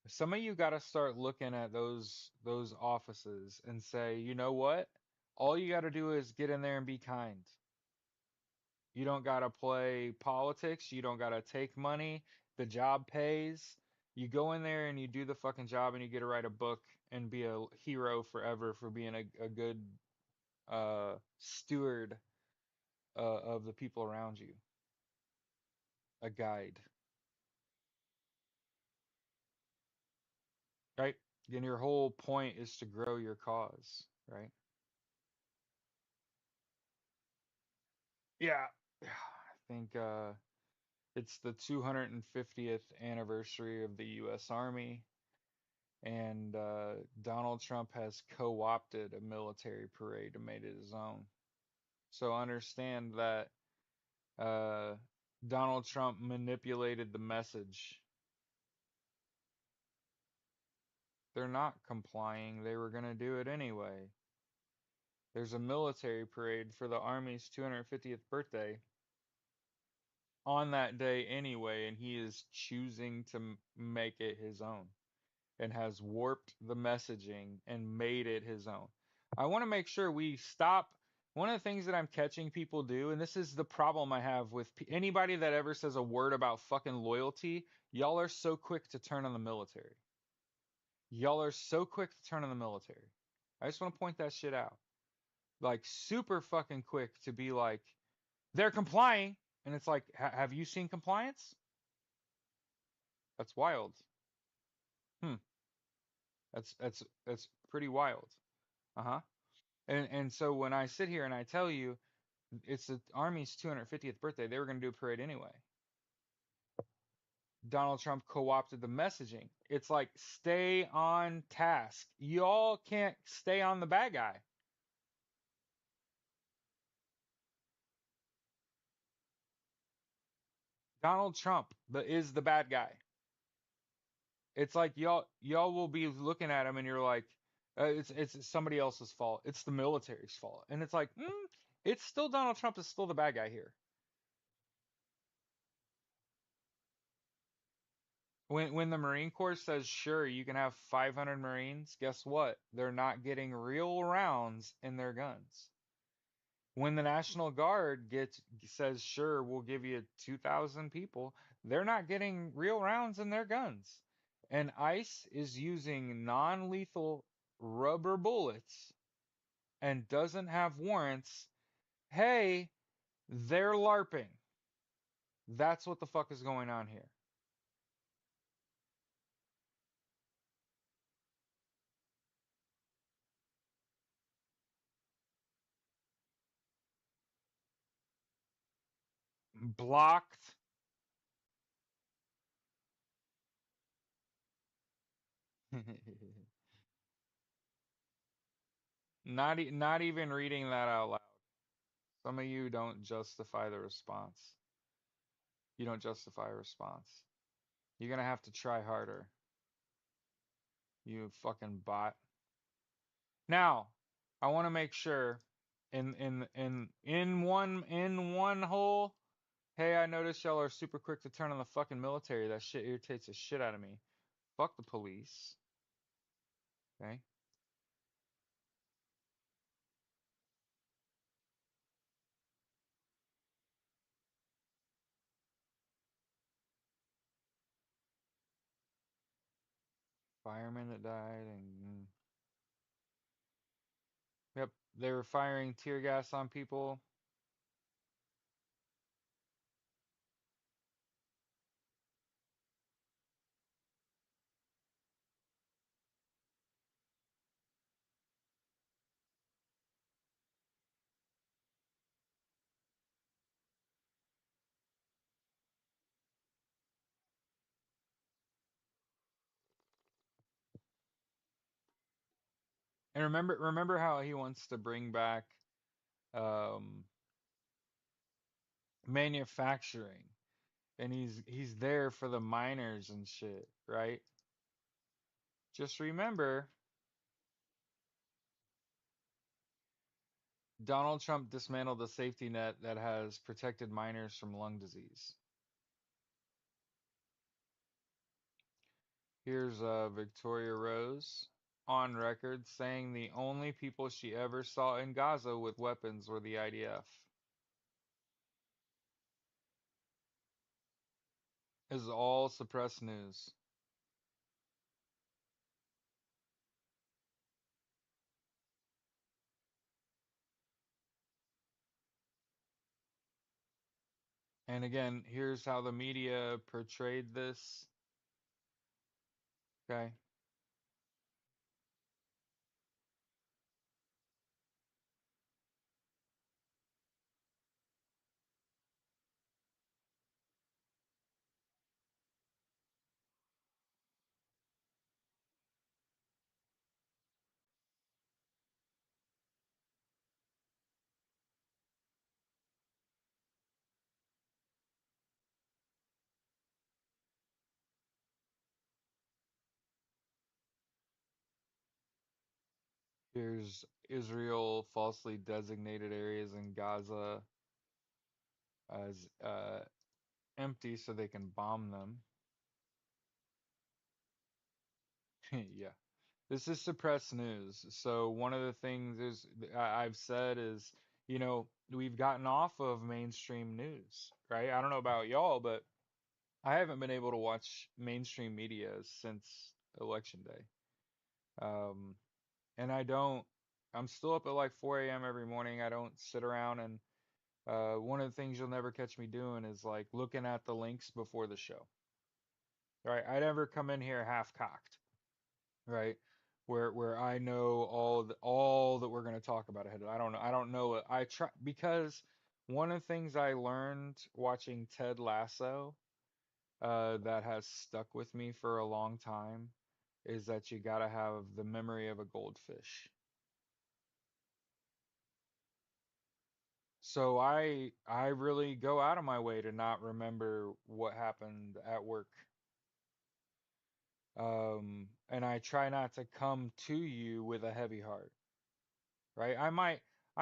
Some of you got to start looking at those offices and say, you know what? All you got to do is get in there and be kind. You don't got to play politics. You don't got to take money. The job pays. You go in there and you do the fucking job and you get to write a book and be a hero forever for being a good steward of the people around you, a guide, right? And your whole point is to grow your cause, right? Yeah. I think it's the 250th anniversary of the U.S. Army, and Donald Trump has co-opted a military parade and made it his own. So understand that uh, Donald Trump manipulated the message. They're not complying. They were going to do it anyway. There's a military parade for the Army's 250th birthday on that day anyway, and he is choosing to make it his own and has warped the messaging and made it his own. I want to make sure we stop. One of the things that I'm catching people do, and this is the problem I have with anybody that ever says a word about fucking loyalty, y'all are so quick to turn on the military. Y'all are so quick to turn on the military. I just want to point that shit out. Like, super fucking quick to be like, they're complying. And it's like, have you seen compliance? That's wild. Hmm. That's pretty wild. Uh-huh. And so when I sit here and I tell you it's the Army's 250th birthday, they were going to do a parade anyway. Donald Trump co-opted the messaging. It's like stay on task. Y'all can't stay on the bad guy. Donald Trump is the bad guy. It's like y'all will be looking at him and you're like, it's somebody else's fault. It's the military's fault. And it's like, it's still Donald Trump is still the bad guy here. When the Marine Corps says, sure, you can have 500 Marines, guess what? They're not getting real rounds in their guns. When the National Guard gets says, sure, we'll give you 2,000 people, they're not getting real rounds in their guns. And ICE is using non-lethal rubber bullets and doesn't have warrants. Hey, they're LARPing. That's what the fuck is going on here. Blocked. Not even reading that out loud. Some of you don't justify the response. You don't justify a response. You're gonna have to try harder. You fucking bot. Now, I want to make sure in one hole. Hey, I noticed y'all are super quick to turn on the fucking military. That shit irritates the shit out of me. Fuck the police. Okay? Firemen that died and yep, they were firing tear gas on people. And remember how he wants to bring back um manufacturing and he's there for the miners and shit, right? Just remember Donald Trump dismantled the safety net that has protected miners from lung disease. Here's Victoria Rose on record saying the only people she ever saw in Gaza with weapons were the IDF. This is all suppressed news. And again, here's how the media portrayed this. Okay. Here's Israel falsely designated areas in Gaza as empty so they can bomb them. Yeah. This is suppressed news. So one of the things is I've said is, we've gotten off of mainstream news, right? I don't know about y'all, but I haven't been able to watch mainstream media since election day. Um, and I'm still up at like 4 a.m. every morning. I don't sit around and one of the things you'll never catch me doing is like looking at the links before the show, right? I never come in here half cocked, right? Where I know all that we're going to talk about ahead. I don't know it. I try because one of the things I learned watching Ted Lasso that has stuck with me for a long time is that you gotta have the memory of a goldfish. So I really go out of my way to not remember what happened at work. And I try not to come to you with a heavy heart, right? I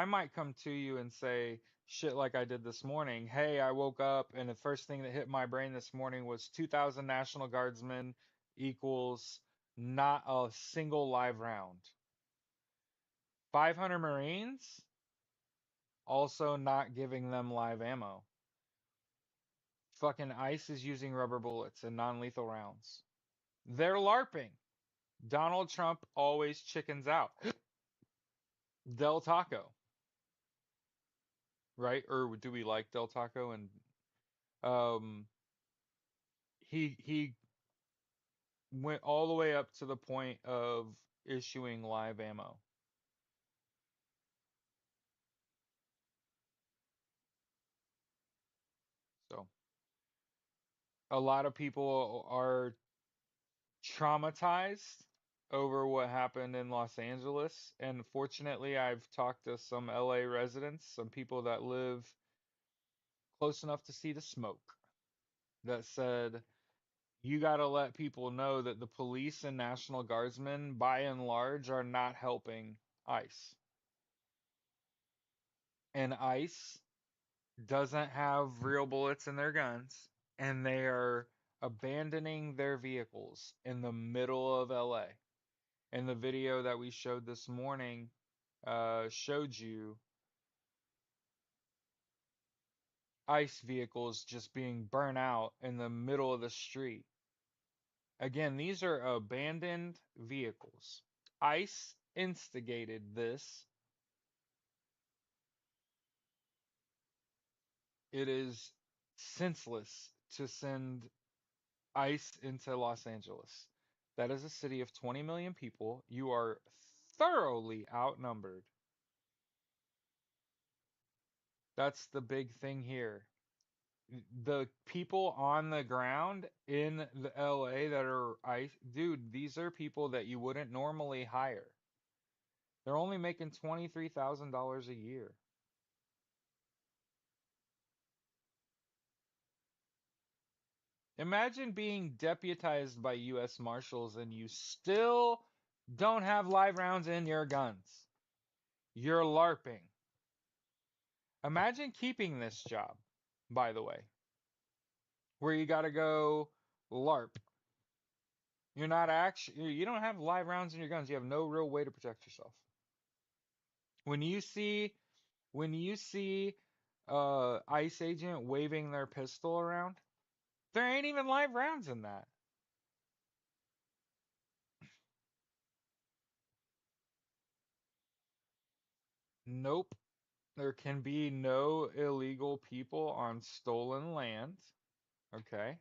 might come to you and say shit like I did this morning. Hey, I woke up and the first thing that hit my brain this morning was 2,000 National Guardsmen equals not a single live round. 500 Marines, also not giving them live ammo. Fucking ICE is using rubber bullets and non-lethal rounds. They're LARPing. Donald Trump always chickens out. Del Taco, right? Or do we like Del Taco? And um, he went all the way up to the point of issuing live ammo. So a lot of people are traumatized over what happened in Los Angeles. And fortunately, I've talked to some LA residents, some people that live close enough to see the smoke, that said, you got to let people know that the police and National Guardsmen, by and large, are not helping ICE. And ICE doesn't have real bullets in their guns, and they are abandoning their vehicles in the middle of LA. And the video that we showed this morning showed you ICE vehicles just being burnt out in the middle of the street. Again, these are abandoned vehicles. ICE instigated this. It is senseless to send ICE into Los Angeles. That is a city of 20 million people. You are thoroughly outnumbered. That's the big thing here. The people on the ground in the LA that are ICE, dude, these are people that you wouldn't normally hire. They're only making $23,000 a year. Imagine being deputized by US Marshals and you still don't have live rounds in your guns. You're LARPing. Imagine keeping this job, by the way, where you got to go LARP. You're not actually, you don't have live rounds in your guns. You have no real way to protect yourself. When you see, when you see ICE agent waving their pistol around, there ain't even live rounds in that. Nope. There can be no illegal people on stolen land. Okay.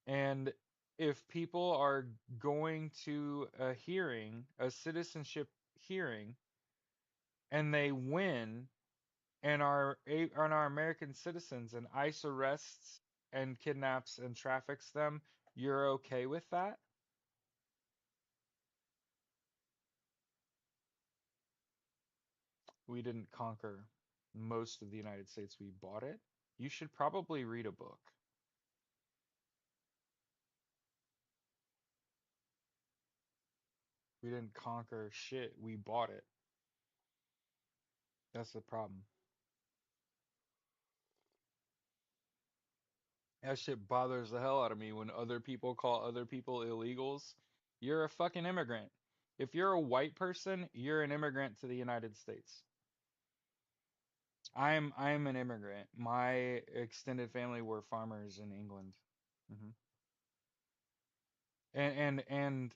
And if people are going to a hearing, a citizenship hearing, and they win and are American citizens and ICE arrests and kidnaps and traffics them, you're okay with that? We didn't conquer most of the United States, we bought it. You should probably read a book. We didn't conquer shit, we bought it. That's the problem. That shit bothers the hell out of me when other people call other people illegals. You're a fucking immigrant. If you're a white person, you're an immigrant to the United States. I'm an immigrant. My extended family were farmers in England. Hmm. And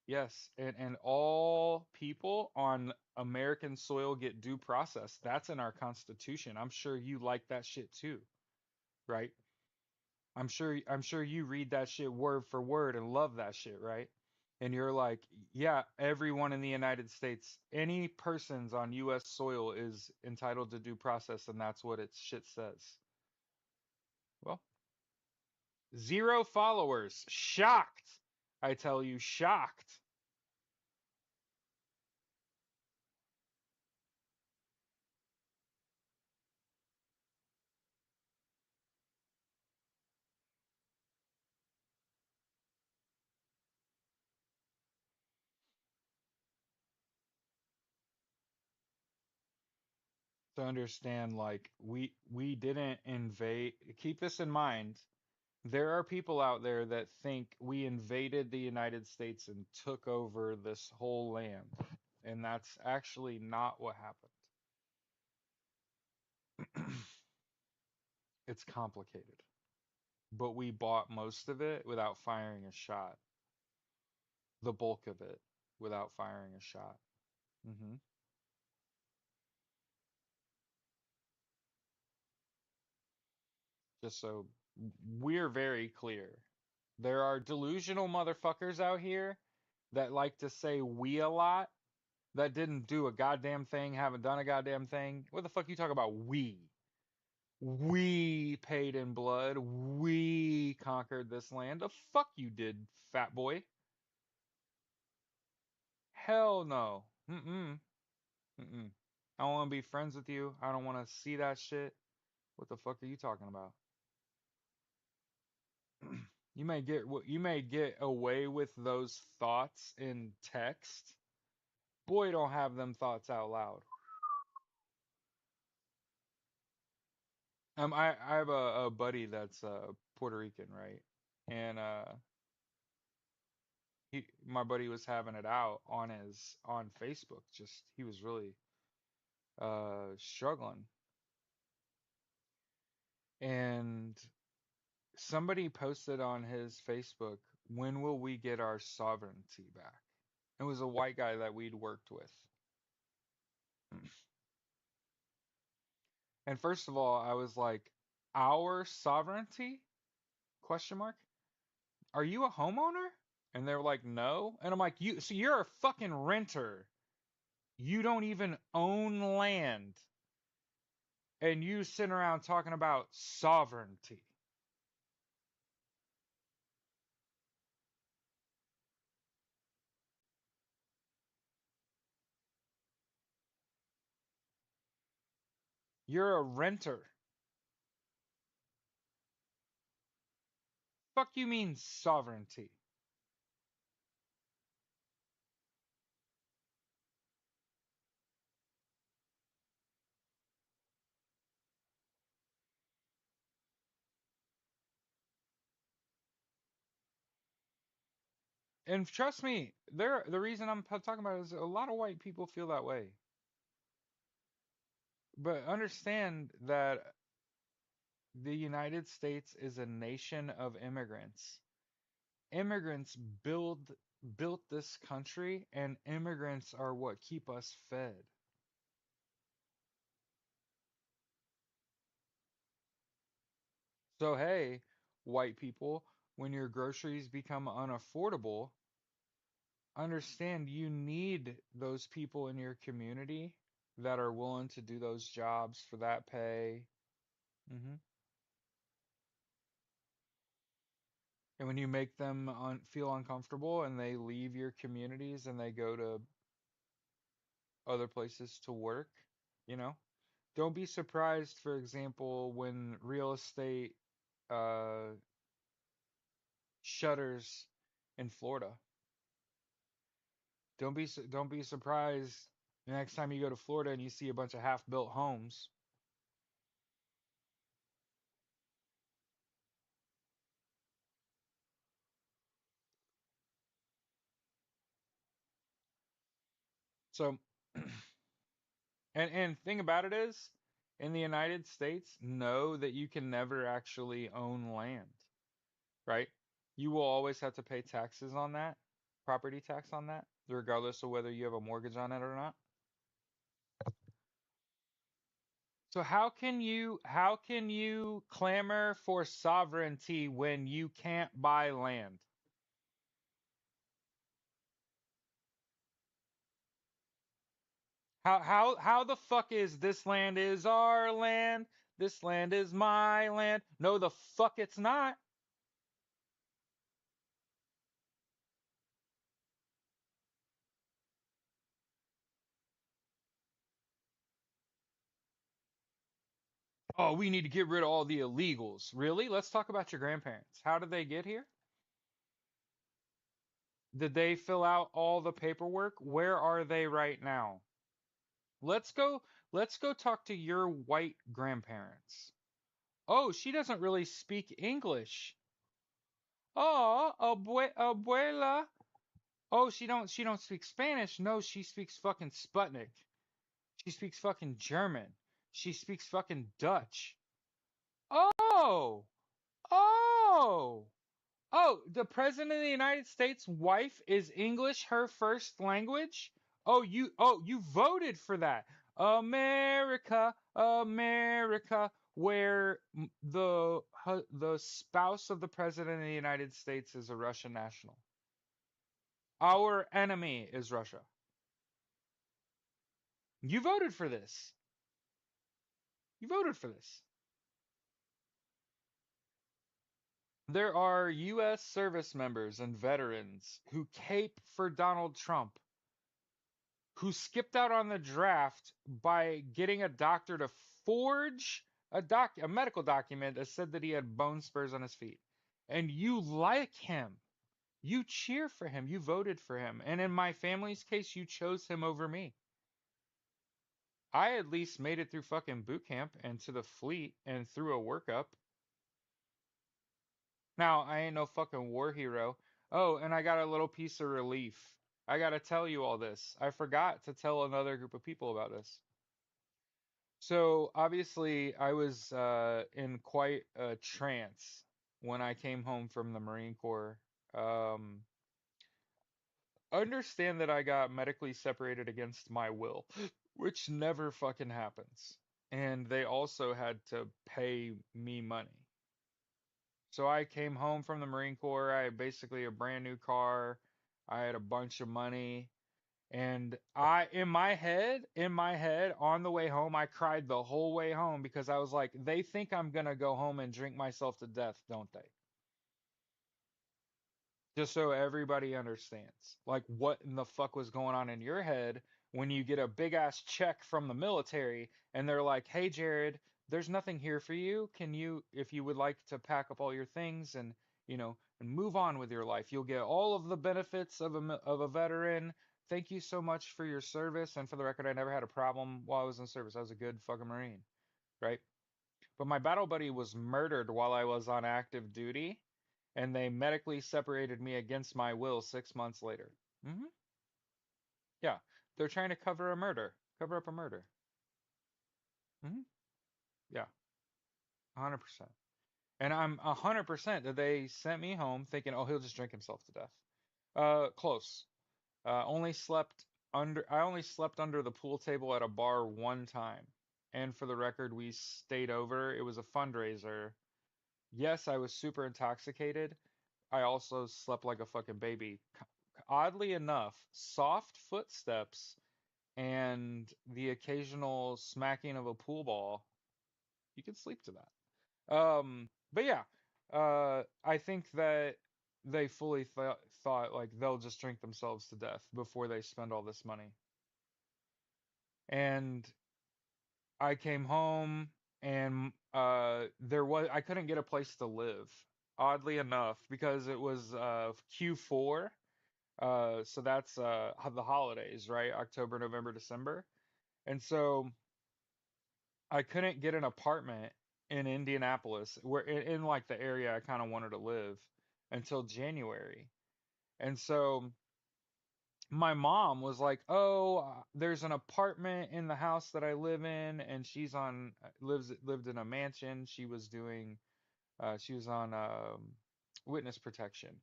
yes, and all people on American soil get due process. That's in our Constitution. I'm sure you like that shit too, right? I'm sure you read that shit word for word and love that shit, right? And you're like, yeah, everyone in the United States, any persons on US soil is entitled to due process, and that's what its shit says. Well, 0 followers. Shocked. I tell you, shocked. To understand, like, we didn't invade. Keep this in mind. There are people out there that think we invaded the United States and took over this whole land. And that's actually not what happened. It's complicated. But we bought most of it without firing a shot. The bulk of it without firing a shot. Hmm. Just so we're very clear. There are delusional motherfuckers out here that like to say we a lot that didn't do a goddamn thing, haven't done a goddamn thing. What the fuck you talk about we? We paid in blood. We conquered this land. The fuck you did, fat boy. Hell no. Mm-mm. Mm-mm. I don't want to be friends with you. I don't want to see that shit. What the fuck are you talking about? You may get away with those thoughts in text. Boy, don't have them thoughts out loud. I have a buddy that's Puerto Rican, right? And my buddy was having it out on his on Facebook. Just he was really struggling. And somebody posted on his Facebook, "When will we get our sovereignty back?" It was a white guy that we'd worked with. And first of all, I was like, "Our sovereignty?" Question mark. Are you a homeowner? And they were like, "No." And I'm like, "You so you're a fucking renter. You don't even own land and you sitting around talking about sovereignty." You're a renter. Fuck you mean sovereignty? And trust me, the reason I'm talking about it is a lot of white people feel that way. But understand that the United States is a nation of immigrants. Immigrants built this country, and immigrants are what keep us fed. So hey, white people, when your groceries become unaffordable, understand you need those people in your community that are willing to do those jobs for that pay. Hmm. And when you make them feel uncomfortable and they leave your communities and they go to other places to work, you know, don't be surprised, for example, when real estate uh, shutters in Florida. Don't be surprised the next time you go to Florida and you see a bunch of half-built homes. So, and thing about it is, in the United States, know that you can never actually own land, right? You will always have to pay taxes on that, property tax on that, regardless of whether you have a mortgage on it or not. So how can you clamor for sovereignty when you can't buy land? How the fuck is this land is our land? This land is my land. No, the fuck it's not. Oh, we need to get rid of all the illegals. Really? Let's talk about your grandparents. How did they get here? Did they fill out all the paperwork? Where are they right now? Let's go let's go talk to your white grandparents. Oh, she doesn't really speak English. Oh, abuela. Oh, she don't speak Spanish. No, she speaks fucking Sputnik. She speaks fucking German. She speaks fucking Dutch. Oh. Oh. Oh, the President of the United States' wife is English her first language? Oh, you voted for that. America, America, where the spouse of the President of the United States is a Russian national. Our enemy is Russia. You voted for this. You voted for this. There are US service members and veterans who cape for Donald Trump, who skipped out on the draft by getting a doctor to forge a medical document that said that he had bone spurs on his feet. And you like him. You cheer for him. You voted for him. And in my family's case, you chose him over me. I at least made it through fucking boot camp and to the fleet and through a workup. Now, I ain't no fucking war hero. Oh, and I got a little piece of relief. I gotta tell you all this. I forgot to tell another group of people about this. So obviously, I was in quite a trance when I came home from the Marine Corps. Um, Understand that I got medically separated against my will, which never fucking happens. And they also had to pay me money. So I came home from the Marine Corps. I had basically a brand new car. I had a bunch of money. And in my head, on the way home, I cried the whole way home because I was like, they think I'm gonna go home and drink myself to death, don't they? Just so everybody understands, like what in the fuck was going on in your head when you get a big ass check from the military and they're like, "Hey Jared, there's nothing here for you. Can you, if you would like to pack up all your things and, and move on with your life, you'll get all of the benefits of a veteran. Thank you so much for your service." And for the record, I never had a problem while I was in service. I was a good fucking Marine, right? But my battle buddy was murdered while I was on active duty, and they medically separated me against my will 6 months later. Yeah, they're trying to cover up a murder. hmm Yeah, 100%. And I'm 100% that they sent me home thinking, oh, he'll just drink himself to death. Close. I only slept under the pool table at a bar one time. And for the record, we stayed over. It was a fundraiser. Yes, I was super intoxicated. I also slept like a fucking baby. Oddly enough, soft footsteps and the occasional smacking of a pool ball, you can sleep to that. But yeah, I think that they fully thought like they'll just drink themselves to death before they spend all this money. And I came home and I couldn't get a place to live. Oddly enough, because it was Q4. So that's the holidays, right? October, November, December. And so I couldn't get an apartment in Indianapolis, where in like the area I kind of wanted to live until January. And so my mom was like, "Oh, there's an apartment in the house that I live in, and she's on lived in a mansion. She was on witness protection.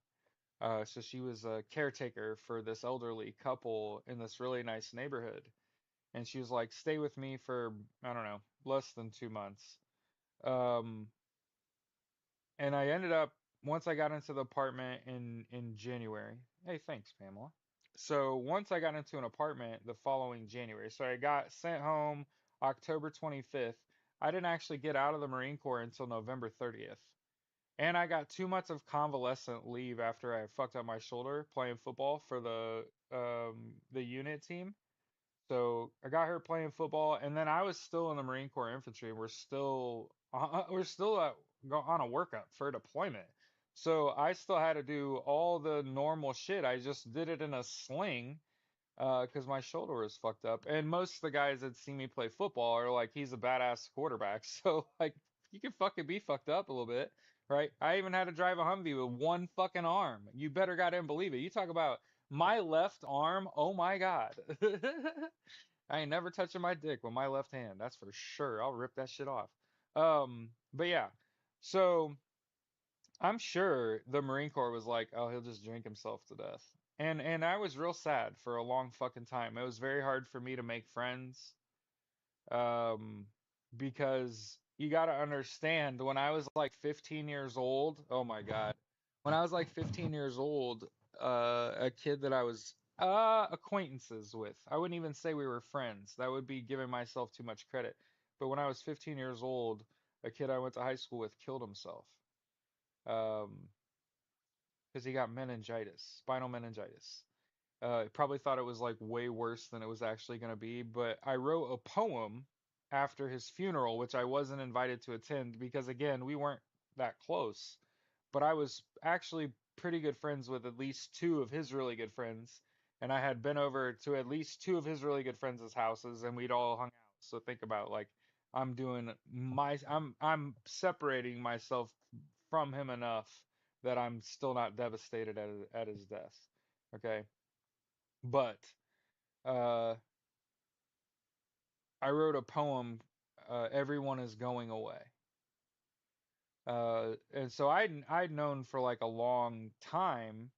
So she was a caretaker for this elderly couple in this really nice neighborhood. And she was like, stay with me for, I don't know, less than 2 months. Um, and I ended up, once I got into the apartment in January, hey, thanks, Pamela. So once I got into an apartment the following January, so I got sent home October 25th. I didn't actually get out of the Marine Corps until November 30th. And I got 2 months of convalescent leave after I fucked up my shoulder playing football for the unit team. So I got her playing football, and then I was still in the Marine Corps infantry, and we're still on a workup for deployment. So I still had to do all the normal shit. I just did it in a sling, because my shoulder was fucked up. And most of the guys that see me play football are like, he's a badass quarterback. So like, you can fucking be fucked up a little bit, right? I even had to drive a Humvee with one fucking arm. You better goddamn believe it. You talk about my left arm. Oh my God. I ain't never touching my dick with my left hand. That's for sure. I'll rip that shit off. But yeah. So I'm sure the Marine Corps was like, oh, he'll just drink himself to death. And I was real sad for a long fucking time. It was very hard for me to make friends. Um, because you got to understand when I was like 15 years old, oh my God. When I was like 15 years old, a kid that I was acquaintances with. I wouldn't even say we were friends. That would be giving myself too much credit. But when I was 15 years old, a kid I went to high school with killed himself. Um, because he got meningitis, spinal meningitis. Probably thought it was like way worse than it was actually going to be, but I wrote a poem after his funeral, which I wasn't invited to attend because, again, we weren't that close. But I was actually pretty good friends with at least two of his really good friends, and I had been over to at least two of his really good friends' houses, and we'd all hung out. So think about like I'm separating myself from him enough that I'm still not devastated at his death. Okay. But uh, I wrote a poem, Everyone is Going Away. And so I'd known for like a long time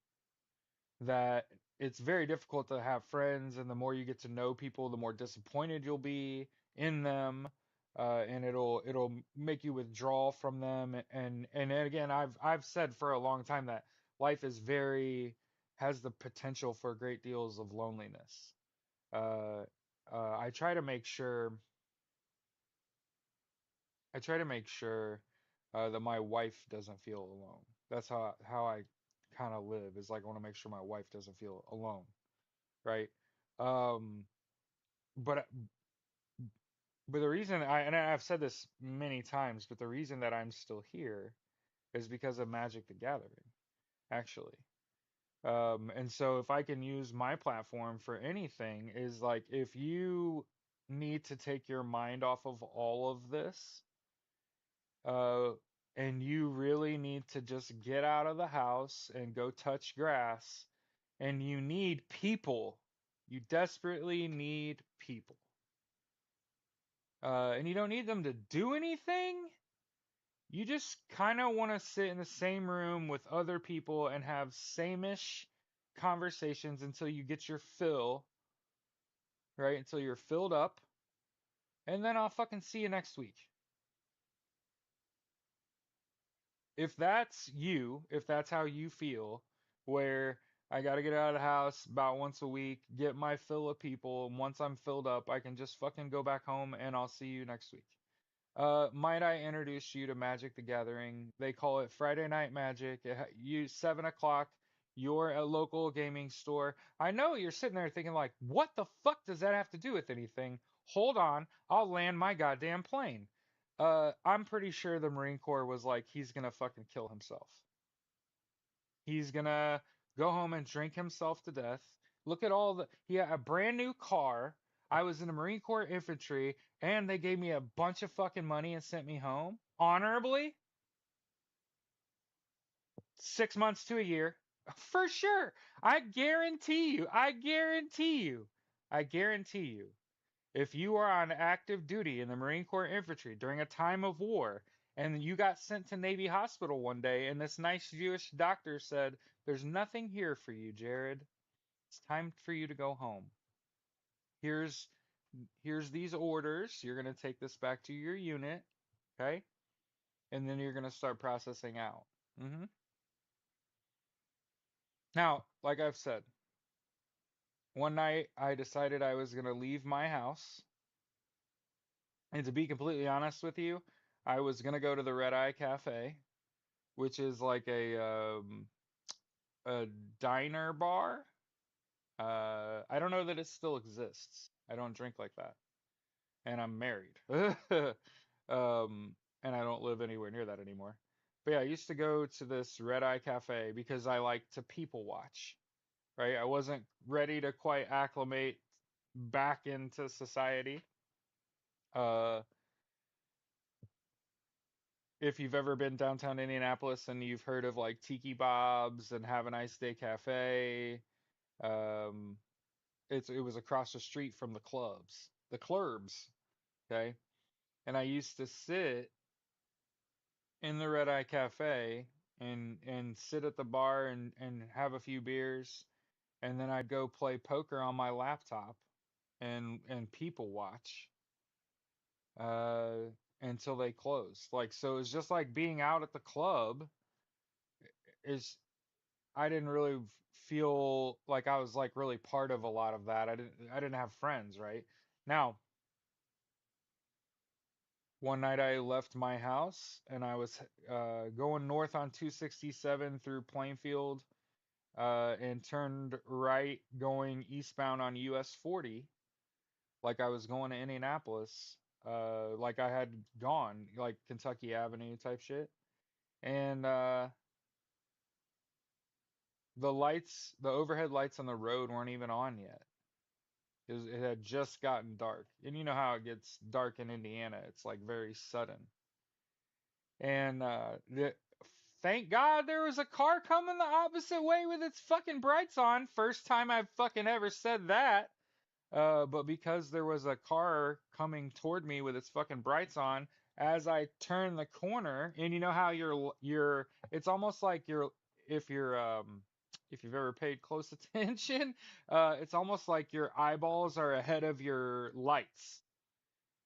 that it's very difficult to have friends, and the more you get to know people, the more disappointed you'll be in them, and it'll make you withdraw from them. And again, I've said for a long time that life is very has the potential for great deals of loneliness. Uh, I try to make sure I try to make sure that my wife doesn't feel alone. That's how I kind of live. Is like I want to make sure my wife doesn't feel alone, right? Um, but but the reason and I've said this many times, but the reason that I'm still here is because of Magic the Gathering, actually. And so if I can use my platform for anything, is like if you need to take your mind off of all of this, uh, and you really need to just get out of the house and go touch grass, and you need people. You desperately need people. And you don't need them to do anything. You just kind of want to sit in the same room with other people and have same-ish conversations until you get your fill, right? Until you're filled up, and then I'll fucking see you next week. If that's you, if that's how you feel, where I got to get out of the house about once a week, get my fill of people, and once I'm filled up, I can just fucking go back home and I'll see you next week. Might I introduce you to Magic the Gathering? They call it Friday Night Magic. You 7 o'clock. You're a local gaming store. I know you're sitting there thinking like, what the fuck does that have to do with anything? Hold on, I'll land my goddamn plane. I'm pretty sure the Marine Corps was like, he's gonna fucking kill himself. He's gonna go home and drink himself to death. Look at all the he had a brand new car. I was in the Marine Corps infantry, and they gave me a bunch of fucking money and sent me home honorably. 6 months to a year, for sure. I guarantee you. I guarantee you. I guarantee you. If you are on active duty in the Marine Corps infantry during a time of war, and you got sent to Navy Hospital one day, and this nice Jewish doctor said, there's nothing here for you, Jared. It's time for you to go home. Here's here's these orders. You're gonna take this back to your unit, okay? And then you're gonna start processing out. Now, like I've said, one night I decided I was gonna leave my house, and to be completely honest with you, I was gonna go to the Red Eye Cafe, which is like a diner bar. I don't know that it still exists. I don't drink like that. And I'm married. And I don't live anywhere near that anymore. But yeah, I used to go to this Red Eye Cafe because I like to people watch, right? I wasn't ready to quite acclimate back into society. Uh, if you've ever been downtown Indianapolis and you've heard of like Tiki Bob's and Have a Nice Day Cafe, um, it was across the street from the clubs, okay? And I used to sit in the Red Eye Cafe and sit at the bar and have a few beers, and then I'd go play poker on my laptop and people watch uh until they closed. Like so it's just like being out at the club is I didn't really feel like I was like really part of a lot of that. I didn't have friends, right? Now, one night I left my house and I was going north on 267 through Plainfield and turned right going eastbound on US 40 like I was going to Indianapolis, like I had gone, like Kentucky Avenue type shit. And the overhead lights on the road weren't even on yet. It had just gotten dark. And you know how it gets dark in Indiana. It's like very sudden. And thank God there was a car coming the opposite way with its fucking brights on. First time I've fucking ever said that. But because there was a car coming toward me with its fucking brights on, as I turn the corner, and you know how it's almost like if you're if you've ever paid close attention, it's almost like your eyeballs are ahead of your lights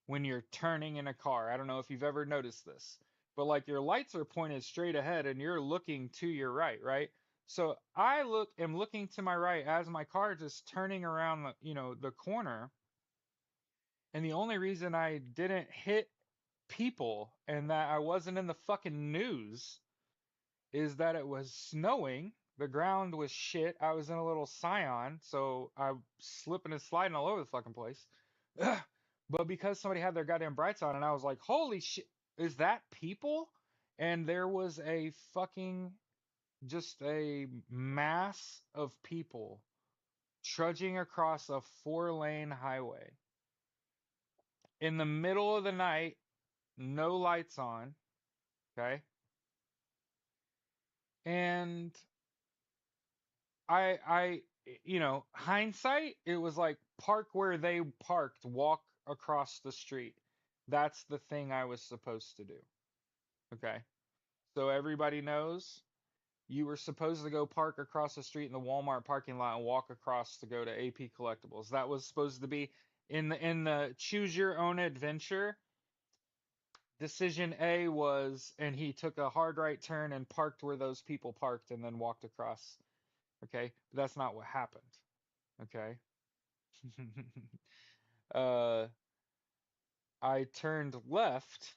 when you're turning in a car. I don't know if you've ever noticed this, but like your lights are pointed straight ahead and you're looking to your right, right? So am looking to my right as my car is just turning around the corner. And the only reason I didn't hit people and that I wasn't in the fucking news is that it was snowing. The ground was shit. I was in a little Scion, so I'm slipping and sliding all over the fucking place. But because somebody had their goddamn brights on, and I was like, holy shit, is that people? And there was just a mass of people trudging across a 4-lane highway in the middle of the night, no lights on, okay? And hindsight, it was like park where they parked, walk across the street. That's the thing I was supposed to do. Okay. So everybody knows you were supposed to go park across the street in the Walmart parking lot and walk across to go to AP Collectibles. That was supposed to be in the choose your own adventure. Decision A was, and he took a hard right turn and parked where those people parked and then walked across. Okay. But that's not what happened. Okay. uh, I turned left,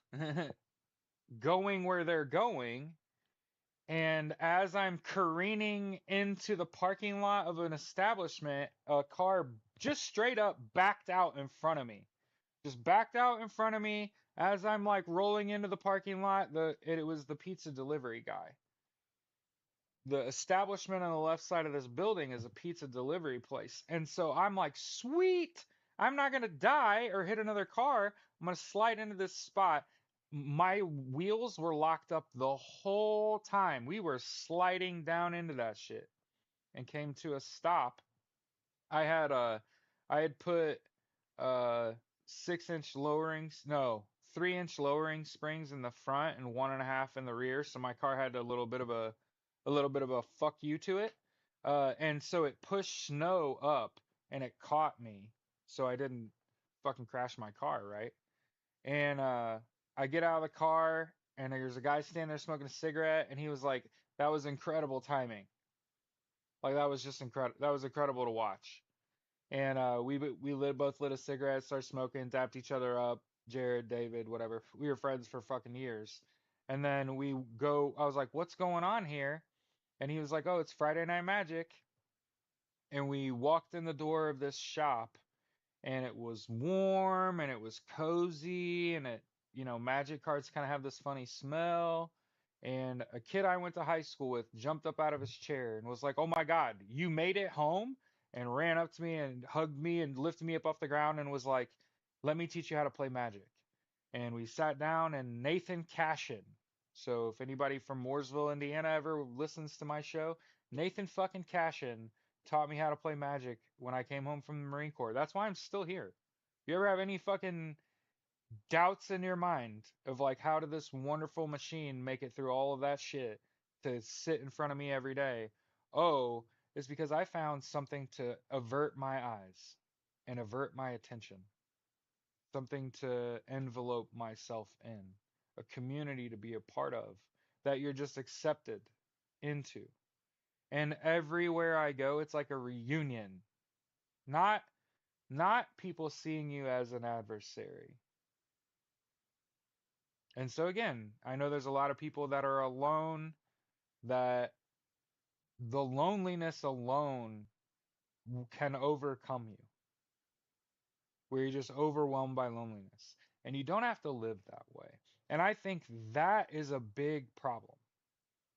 going where they're going, and as I'm careening into the parking lot of an establishment, a car just straight up backed out in front of me. Just backed out in front of me as I'm like rolling into the parking lot. It was the pizza delivery guy. The establishment on the left side of this building is a pizza delivery place. And so I'm like, sweet, I'm not going to die or hit another car. I'm going to slide into this spot. My wheels were locked up the whole time. We were sliding down into that shit and came to a stop. I had I had put uh 6-inch lowerings, no, 3-inch lowering springs in the front and 1.5 in the rear, so my car had a little bit of a fuck you to it. And so it pushed snow up and it caught me, so I didn't fucking crash my car, right? And I get out of the car and there's a guy standing there smoking a cigarette, and he was like, "That was incredible timing. Like that was just incredible. That was incredible to watch." And both lit a cigarette, started smoking, dapped each other up. Jared, David, whatever. We were friends for fucking years. And then we go. I was like, "What's going on here?" And he was like, "Oh, it's Friday Night Magic." And we walked in the door of this shop, and it was warm and it was cozy and magic cards kind of have this funny smell. And a kid I went to high school with jumped up out of his chair and was like, "Oh my God, you made it home!" and ran up to me and hugged me and lifted me up off the ground and was like, "Let me teach you how to play Magic." And we sat down and Nathan Cashin. So if anybody from Mooresville, Indiana ever listens to my show, Nathan fucking Cashin taught me how to play Magic when I came home from the Marine Corps. That's why I'm still here. You ever have any fucking doubts in your mind of like how did this wonderful machine make it through all of that shit to sit in front of me every day? Oh, it's because I found something to avert my eyes and avert my attention, something to envelope myself in, a community to be a part of that you're just accepted into. And everywhere I go, it's like a reunion. Not not people seeing you as an adversary. And so again, I know there's a lot of people that are alone that the loneliness alone can overcome you, where you're just overwhelmed by loneliness. And you don't have to live that way. And I think that is a big problem.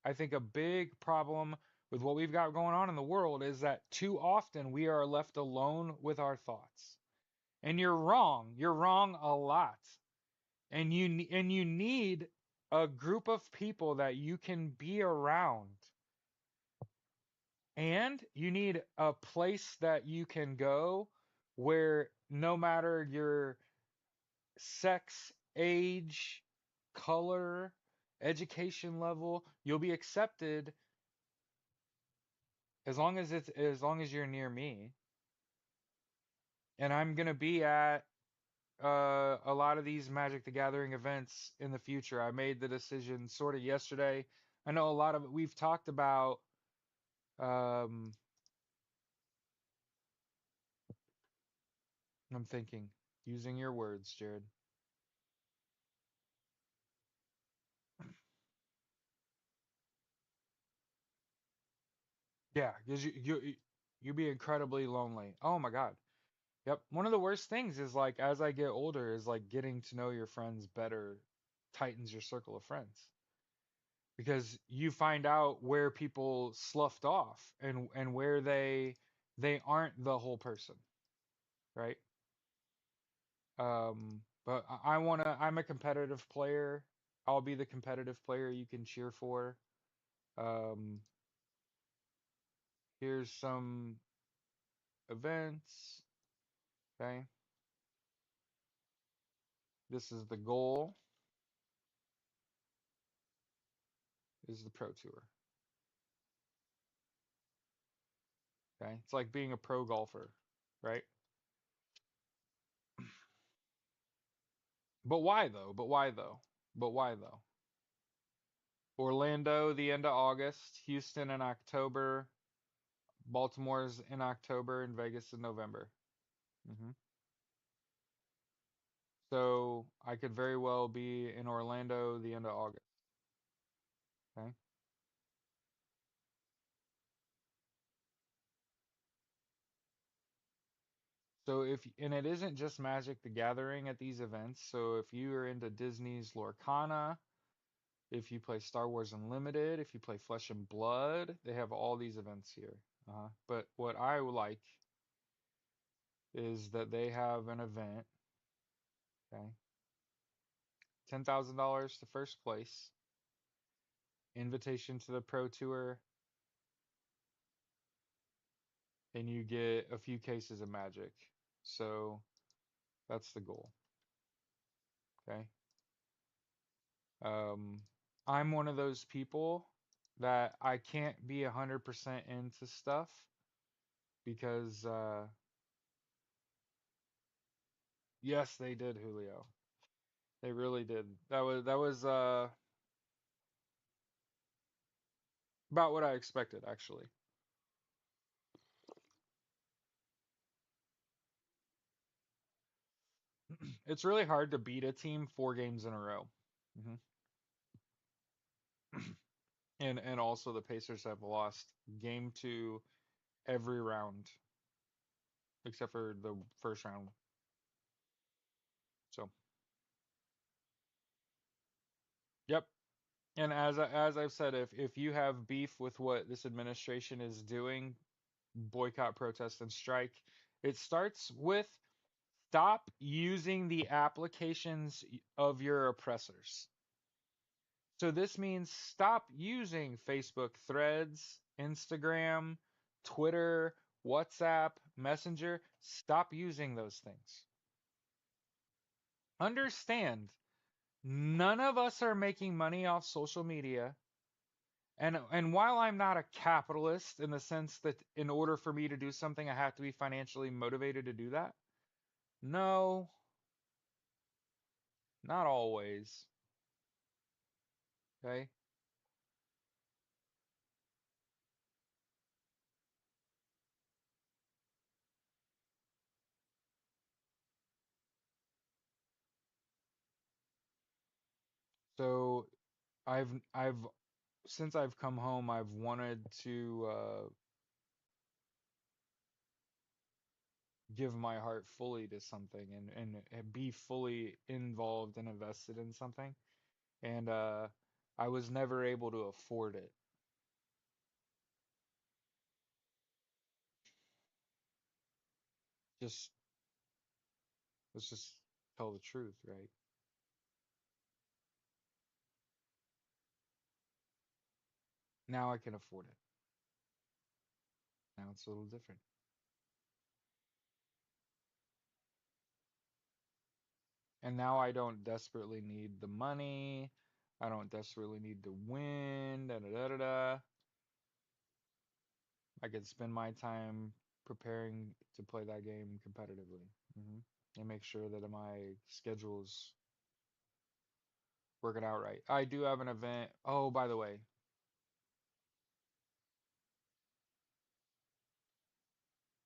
I think a big problem with what we've got going on in the world is that too often we are left alone with our thoughts. And you're wrong. You're wrong a lot. And you need a group of people that you can be around. And you need a place that you can go where no matter your sex, age, color, education level, you'll be accepted as long as you're near me. And I'm gonna be at a lot of these Magic the Gathering events in the future. I made the decision sort of yesterday. I know a lot of it we've talked about. Um, I'm thinking, using your words, Jared. Yeah, because you be incredibly lonely. Oh my God. Yep. One of the worst things is like as I get older is like getting to know your friends better tightens your circle of friends because you find out where people sloughed off and where they aren't the whole person, right? But I'm a competitive player. I'll be the competitive player you can cheer for. Um, here's some events. Okay. This is the goal, is the pro tour. Okay. It's like being a pro golfer, right? But why though? But why though? But why though? Orlando, the end of August, Houston in October, Baltimore's in October, and Vegas in November. hmm So I could very well be in Orlando the end of August. Okay. So and it isn't just Magic the Gathering at these events. So if you are into Disney's Lorcana, if you play Star Wars Unlimited, if you play Flesh and Blood, they have all these events here. But what I like is that they have an event, okay? $10,000 to first place, invitation to the Pro Tour, and you get a few cases of Magic. So that's the goal, okay? Um, I'm one of those people that I can't be 100% into stuff because yes, they did, Julio. They really did. That was about what I expected, actually. It's really hard to beat a team 4 games in a row. hmm and also the Pacers have lost game 2 every round. except for the first round. So, yep. And as I've said, if you have beef with what this administration is doing, boycott, protest, and strike. It starts with stop using the applications of your oppressors. So this means stop using Facebook Threads, Instagram, Twitter, WhatsApp, Messenger. Stop using those things. Understand, none of us are making money off social media. And while I'm not a capitalist in the sense that in order for me to do something, I have to be financially motivated to do that. No, not always. Okay. So I've since I've come home, I've wanted to give my heart fully to something and be fully involved and invested in something. And I was never able to afford it. Just let's just tell the truth, right? Now I can afford it. Now it's a little different. And now I don't desperately need the money. I don't desperately need to win. Da da da da da. I can spend my time preparing to play that game competitively. And make sure that my schedule's working out right. I do have an event. Oh, by the way,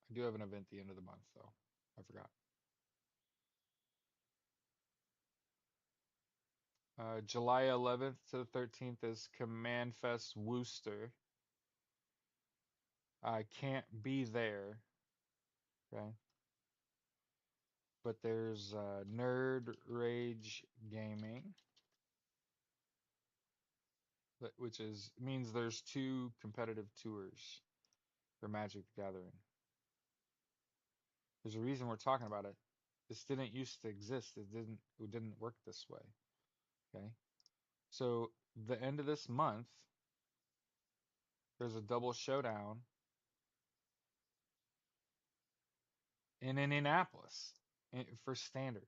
I do have an event at the end of the month, though. I forgot. July 11th to the 13th is Command Fest Worcester. I can't be there, okay? But there's Nerd Rage Gaming, which is means there's two competitive tours for Magic the Gathering. There's a reason we're talking about it. This didn't used to exist. It didn't work this way. Okay. So the end of this month, there's a double showdown in Indianapolis for standard.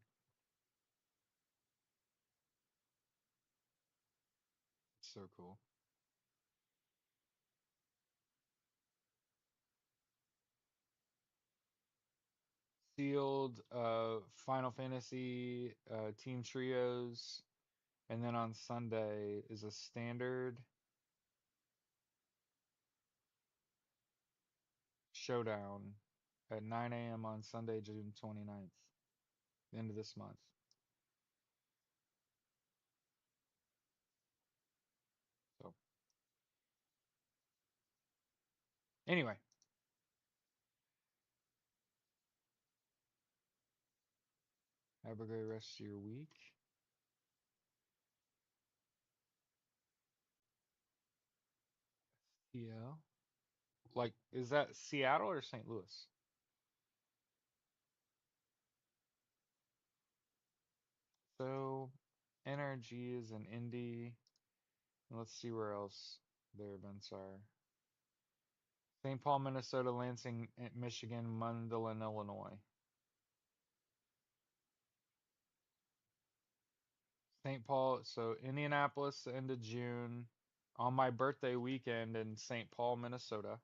It's so cool. Sealed, Final Fantasy, Team Trios, and then on Sunday is a standard showdown at 9 a.m. on Sunday, June 29th, the end of this month. So anyway, have a great rest of your week. Yeah. Like, is that Seattle or St. Louis? So, NRG is an indie. Let's see where else their events are. St. Paul, Minnesota, Lansing, Michigan, Mundelein, Illinois. St. Paul, so Indianapolis, the end of June. On my birthday weekend in St. Paul, Minnesota.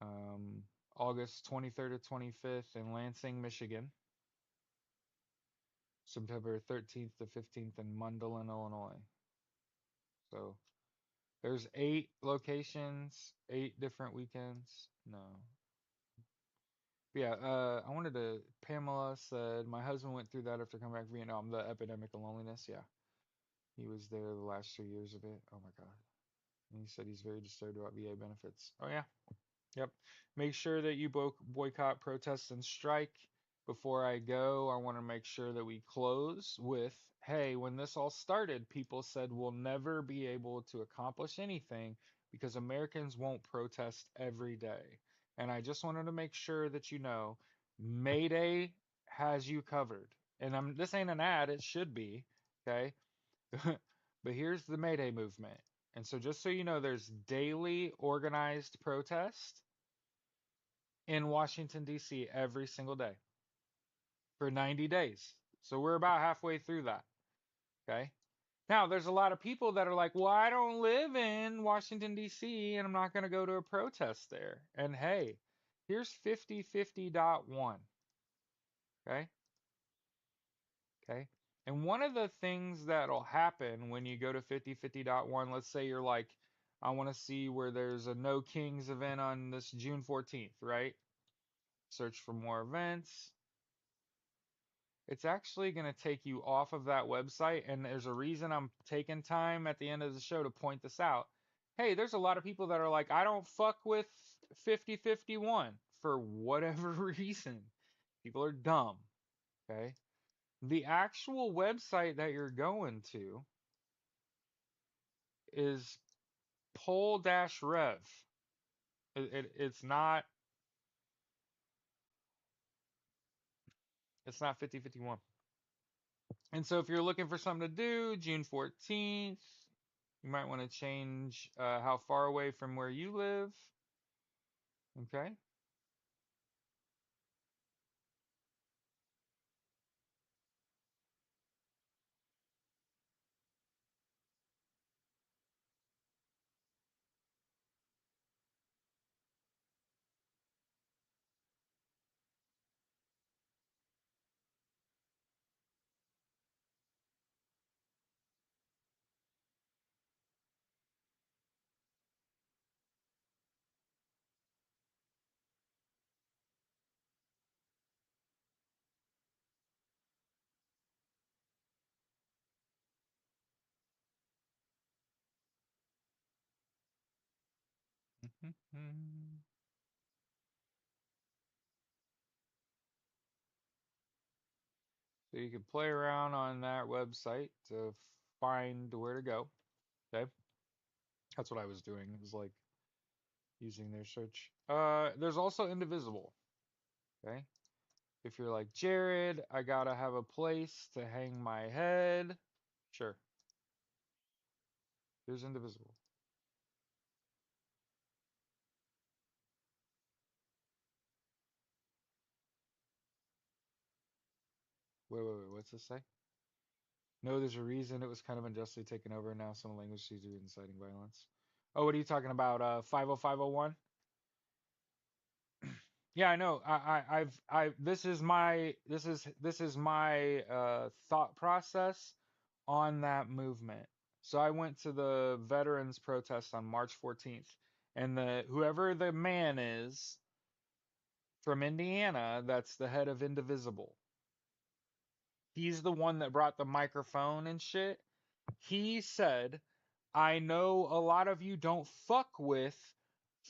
Um, August 23rd to 25th in Lansing, Michigan. September 13th to 15th in Mundelein, Illinois. So there's 8 locations, 8 different weekends. No. But yeah, I wanted to. Pamela said my husband went through that after coming back from Vietnam, the epidemic of loneliness. Yeah, he was there the last 3 years of it. Oh my God. And he said he's very disturbed about VA benefits. Oh yeah. Yep. Make sure that you boycott, protest, and strike. Before I go, I want to make sure that we close with, hey, when this all started, people said we'll never be able to accomplish anything because Americans won't protest every day. And I just wanted to make sure that you know, May Day has you covered. And this ain't an ad, it should be, okay? But here's the May Day movement. And so just so you know, there's daily organized protest in Washington, D.C. every single day for 90 days. So we're about halfway through that. Okay. Now, there's a lot of people that are like, well, I don't live in Washington, D.C., and I'm not going to go to a protest there. And hey, here's 5050.1. Okay. Okay. And one of the things that'll happen when you go to 5050.1, let's say you're like, I want to see where there's a No Kings event on this June 14th, right? Search for more events. It's actually going to take you off of that website. And there's a reason I'm taking time at the end of the show to point this out. Hey, there's a lot of people that are like, I don't fuck with 5051 for whatever reason. People are dumb. Okay. The actual website that you're going to is poll-rev. It's not 5051. And so if you're looking for something to do, June 14th, you might want to change how far away from where you live. Okay. So you can play around on that website to find where to go. Okay. That's what I was doing. It was like using their search. There's also Indivisible. Okay. If you're like Jared, I gotta have a place to hang my head. Sure. There's Indivisible. Wait. What's this say? No, there's a reason it was kind of unjustly taken over. Now some language sees you inciting violence. Oh, what are you talking about? 50501? Yeah, I know. This is my thought process on that movement. So I went to the veterans protest on March 14th, and the whoever the man is from Indiana, that's the head of Indivisible. He's the one that brought the microphone and shit. He said, I know a lot of you don't fuck with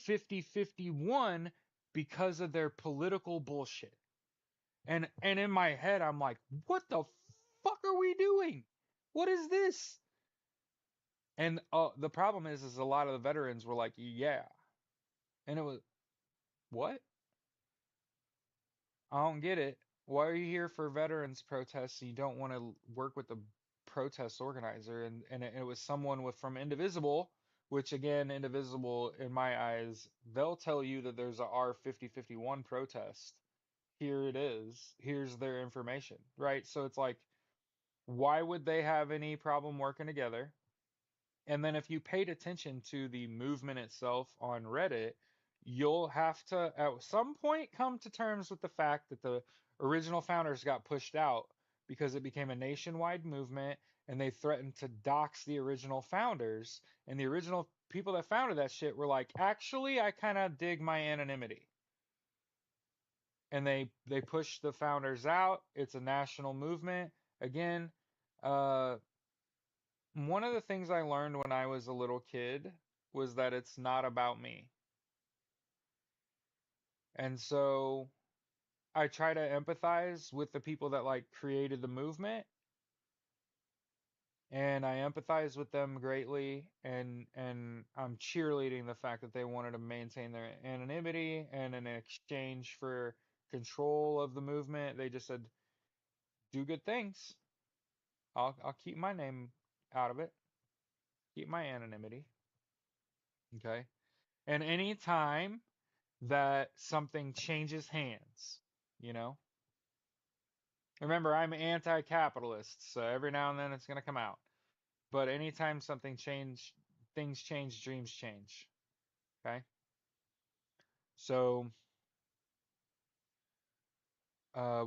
5051 because of their political bullshit. And in my head, I'm like, what the fuck are we doing? What is this? And the problem is a lot of the veterans were like, yeah. And it was, what? I don't get it. Why are you here for veterans protests and you don't want to work with the protest organizer? And it was someone with from Indivisible, which again, Indivisible, in my eyes, they'll tell you that there's a R5051 protest. Here it is. Here's their information, right? So it's like, why would they have any problem working together? And then if you paid attention to the movement itself on Reddit, you'll have to at some point come to terms with the fact that the original founders got pushed out because it became a nationwide movement and they threatened to dox the original founders. And the original people that founded that shit were like, actually, I kind of dig my anonymity. And they pushed the founders out. It's a national movement. Again, uh, one of the things I learned when I was a little kid was that it's not about me. And so I try to empathize with the people that like created the movement, and I empathize with them greatly, and I'm cheerleading the fact that they wanted to maintain their anonymity, and in exchange for control of the movement, they just said, "Do good things. I'll keep my name out of it, keep my anonymity." Okay? And anytime that something changes hands, you know, remember, I'm anti-capitalist, so every now and then it's going to come out. But anytime things change, dreams change. Okay? So,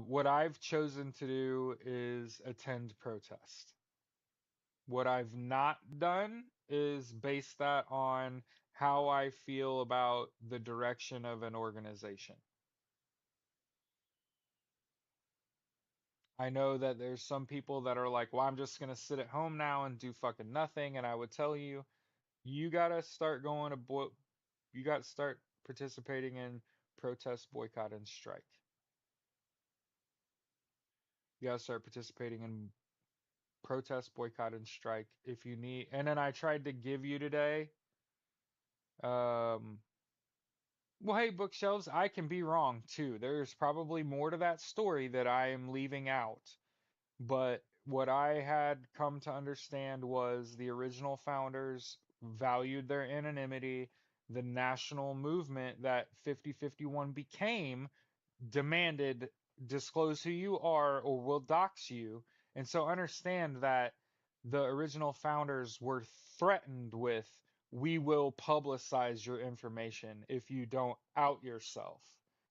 what I've chosen to do is attend protest. What I've not done is base that on how I feel about the direction of an organization. I know that there's some people that are like, well, I'm just going to sit at home now and do fucking nothing. And I would tell you, you got to start going to you got to start participating in protest, boycott, and strike. You got to start participating in protest, boycott, and strike if you need. And then I tried to give you today, um, well, hey, bookshelves, I can be wrong too. There's probably more to that story that I am leaving out. But what I had come to understand was the original founders valued their anonymity. The national movement that 5051 became demanded disclose who you are or we'll dox you. And so understand that the original founders were threatened with, we will publicize your information if you don't out yourself.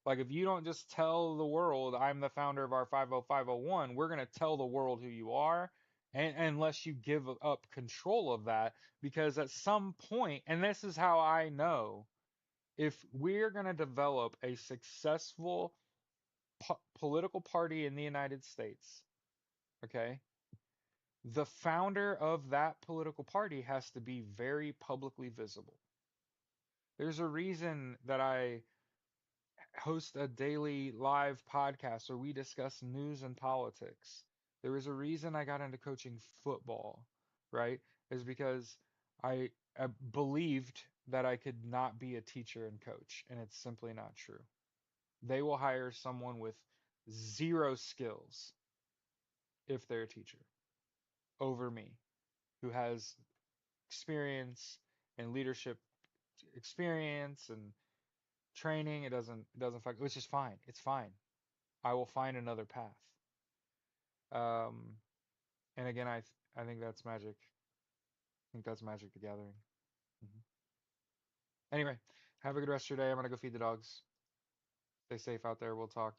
Like if you don't just tell the world I'm the founder of our 50501, we're going to tell the world who you are, and unless you give up control of that, because at some point, and this is how I know, if we're going to develop a successful political party in the United States, okay, the founder of that political party has to be very publicly visible. There's a reason that I host a daily live podcast where we discuss news and politics. There was a reason I got into coaching football, right? Is because I believed that I could not be a teacher and coach, and it's simply not true. They will hire someone with zero skills if they're a teacher over me, who has experience and leadership experience and training. It doesn't fuck, which is fine. It's fine. I will find another path. Um, and again, I think that's magic. I think that's Magic the Gathering. Mhm. Anyway, have a good rest of your day. I'm gonna go feed the dogs. Stay safe out there. We'll talk.